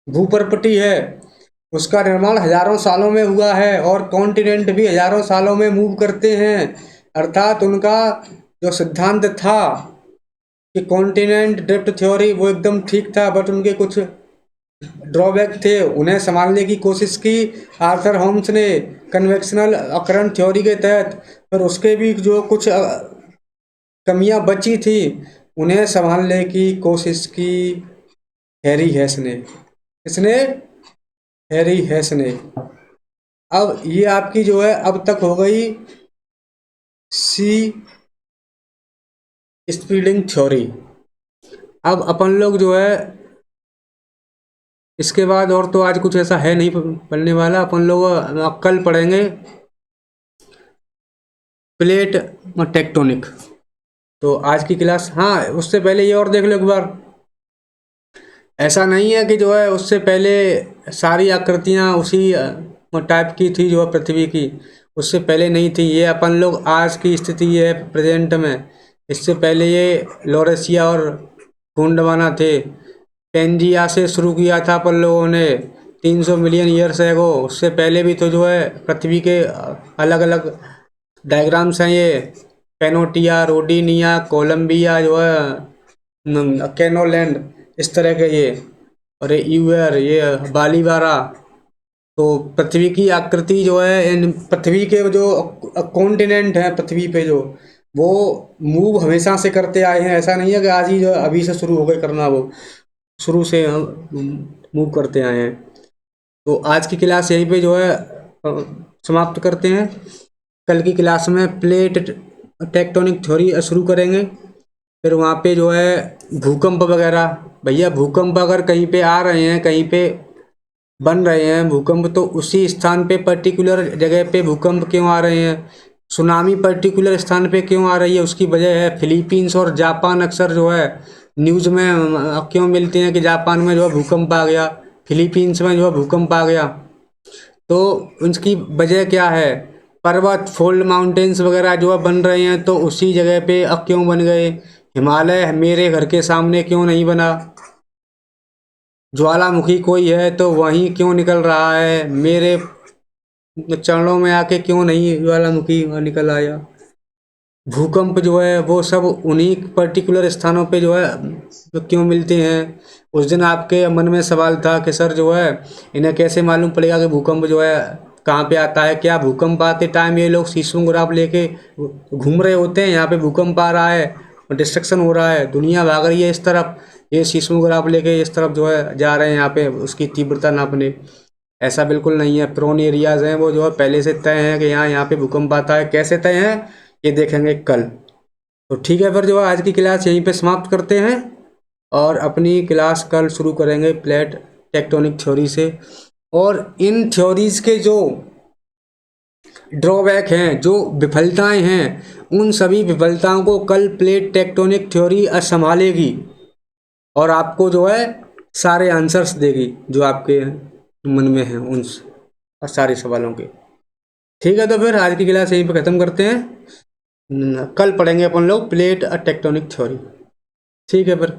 भूप्रपटी है उसका निर्माण हजारों सालों में हुआ है, और कॉन्टिनेंट भी हजारों सालों में मूव करते हैं। अर्थात उनका जो सिद्धांत था कि कॉन्टिनेंट ड्रिफ्ट थ्योरी वो एकदम ठीक था, बट उनके कुछ ड्रॉबैक थे, उन्हें संभालने की कोशिश की आर्थर होम्स ने कन्वेक्शनल अकरंट थ्योरी के तहत, पर उसके भी जो कुछ कमियां बची थी उन्हें संभालने की कोशिश की हैरी हेस ने। किसने? हैरी हेस ने। अब ये आपकी जो है अब तक हो गई सी स्प्रेडिंग थ्योरी। अब अपन लोग जो है इसके बाद और तो आज कुछ ऐसा है नहीं पढ़ने वाला। अपन लोग कल पढ़ेंगे प्लेट और टेक्टोनिक। तो आज की क्लास, हाँ उससे पहले ये और देख लो एक बार। ऐसा नहीं है कि जो है उससे पहले सारी आकृतियाँ उसी टाइप की थी जो है पृथ्वी की, उससे पहले नहीं थी। ये अपन लोग आज की स्थिति ये है प्रेजेंट में। इससे पहले ये लॉरेशिया और गोंडवाना थे। पेंजिया से शुरू किया था अपन लोगों ने 300 मिलियन ईयर्स एगो। उससे पहले भी तो जो है पृथ्वी के अलग अलग डायग्राम्स हैं ये। पेनोटिया, रोडिनिया, कोलंबिया जो है, कैनोलैंड, इस तरह के ये। और ये यूएर, ये बालीवारा। तो पृथ्वी की आकृति जो है इन पृथ्वी के जो कॉन्टिनेंट हैं पृथ्वी पे जो, वो मूव हमेशा से करते आए हैं। ऐसा नहीं है कि आज ही जो अभी से शुरू हो गए करना, वो शुरू से हम मूव करते आए हैं। तो आज की क्लास यहीं पे जो है समाप्त करते हैं। कल की क्लास में प्लेट टेक्टोनिक थ्योरी शुरू करेंगे। फिर वहाँ पे जो है भूकंप वगैरह। भैया भूकंप अगर कहीं पे आ रहे हैं, कहीं पे बन रहे हैं भूकंप, तो उसी स्थान पे पर्टिकुलर जगह पे भूकंप क्यों आ रहे हैं। सुनामी पर्टिकुलर स्थान पे क्यों आ रही है, उसकी वजह है फिलीपींस और जापान। अक्सर जो है न्यूज़ में क्यों मिलते हैं कि जापान में जो है भूकंप आ गया, फिलीपींस में जो है भूकंप आ गया। तो उसकी वजह क्या है, पर्वत फोल्ड माउंटेन्स वगैरह जो है बन रहे हैं, तो उसी जगह पे अब क्यों बन गए। हिमालय मेरे घर के सामने क्यों नहीं बना। ज्वालामुखी कोई है तो वहीं क्यों निकल रहा है, मेरे चरणों में आके क्यों नहीं ज्वालामुखी निकल आया। भूकंप जो है वो सब उन्हीं पर्टिकुलर स्थानों पे जो है तो क्यों मिलते हैं। उस दिन आपके मन में सवाल था कि सर जो है इन्हें कैसे मालूम पड़ेगा कि भूकंप जो है कहाँ पे आता है। क्या भूकंप आते टाइम ये लोग सीस्मोग्राफ लेके घूम रहे होते हैं, यहाँ पे भूकंप आ रहा है और डिस्ट्रक्शन हो रहा है, दुनिया भाग रही है इस तरफ, ये सीस्मोग्राफ लेके इस तरफ जो है जा रहे हैं यहाँ पे उसकी तीव्रता नापने। ऐसा बिल्कुल नहीं है। प्रोन एरियाज हैं वो जो है पहले से तय हैं कि यहाँ पे भूकंप आता है। कैसे तय हैं ये देखेंगे कल। तो ठीक है, फिर जो है आज की क्लास यहीं पे समाप्त करते हैं और अपनी क्लास कल शुरू करेंगे प्लेट टेक्टोनिक थ्योरी से। और इन थ्योरीज के जो ड्रॉबैक हैं, जो विफलताएं हैं, उन सभी विफलताओं को कल प्लेट टेक्टोनिक थ्योरी संभालेगी और आपको जो है सारे आंसर्स देगी जो आपके मन में हैं उन सारे सवालों के। ठीक है, तो फिर आज की क्लास यहीं पे ख़त्म करते हैं। कल पढ़ेंगे अपन लोग प्लेट टेक्टोनिक थ्योरी। ठीक है फिर।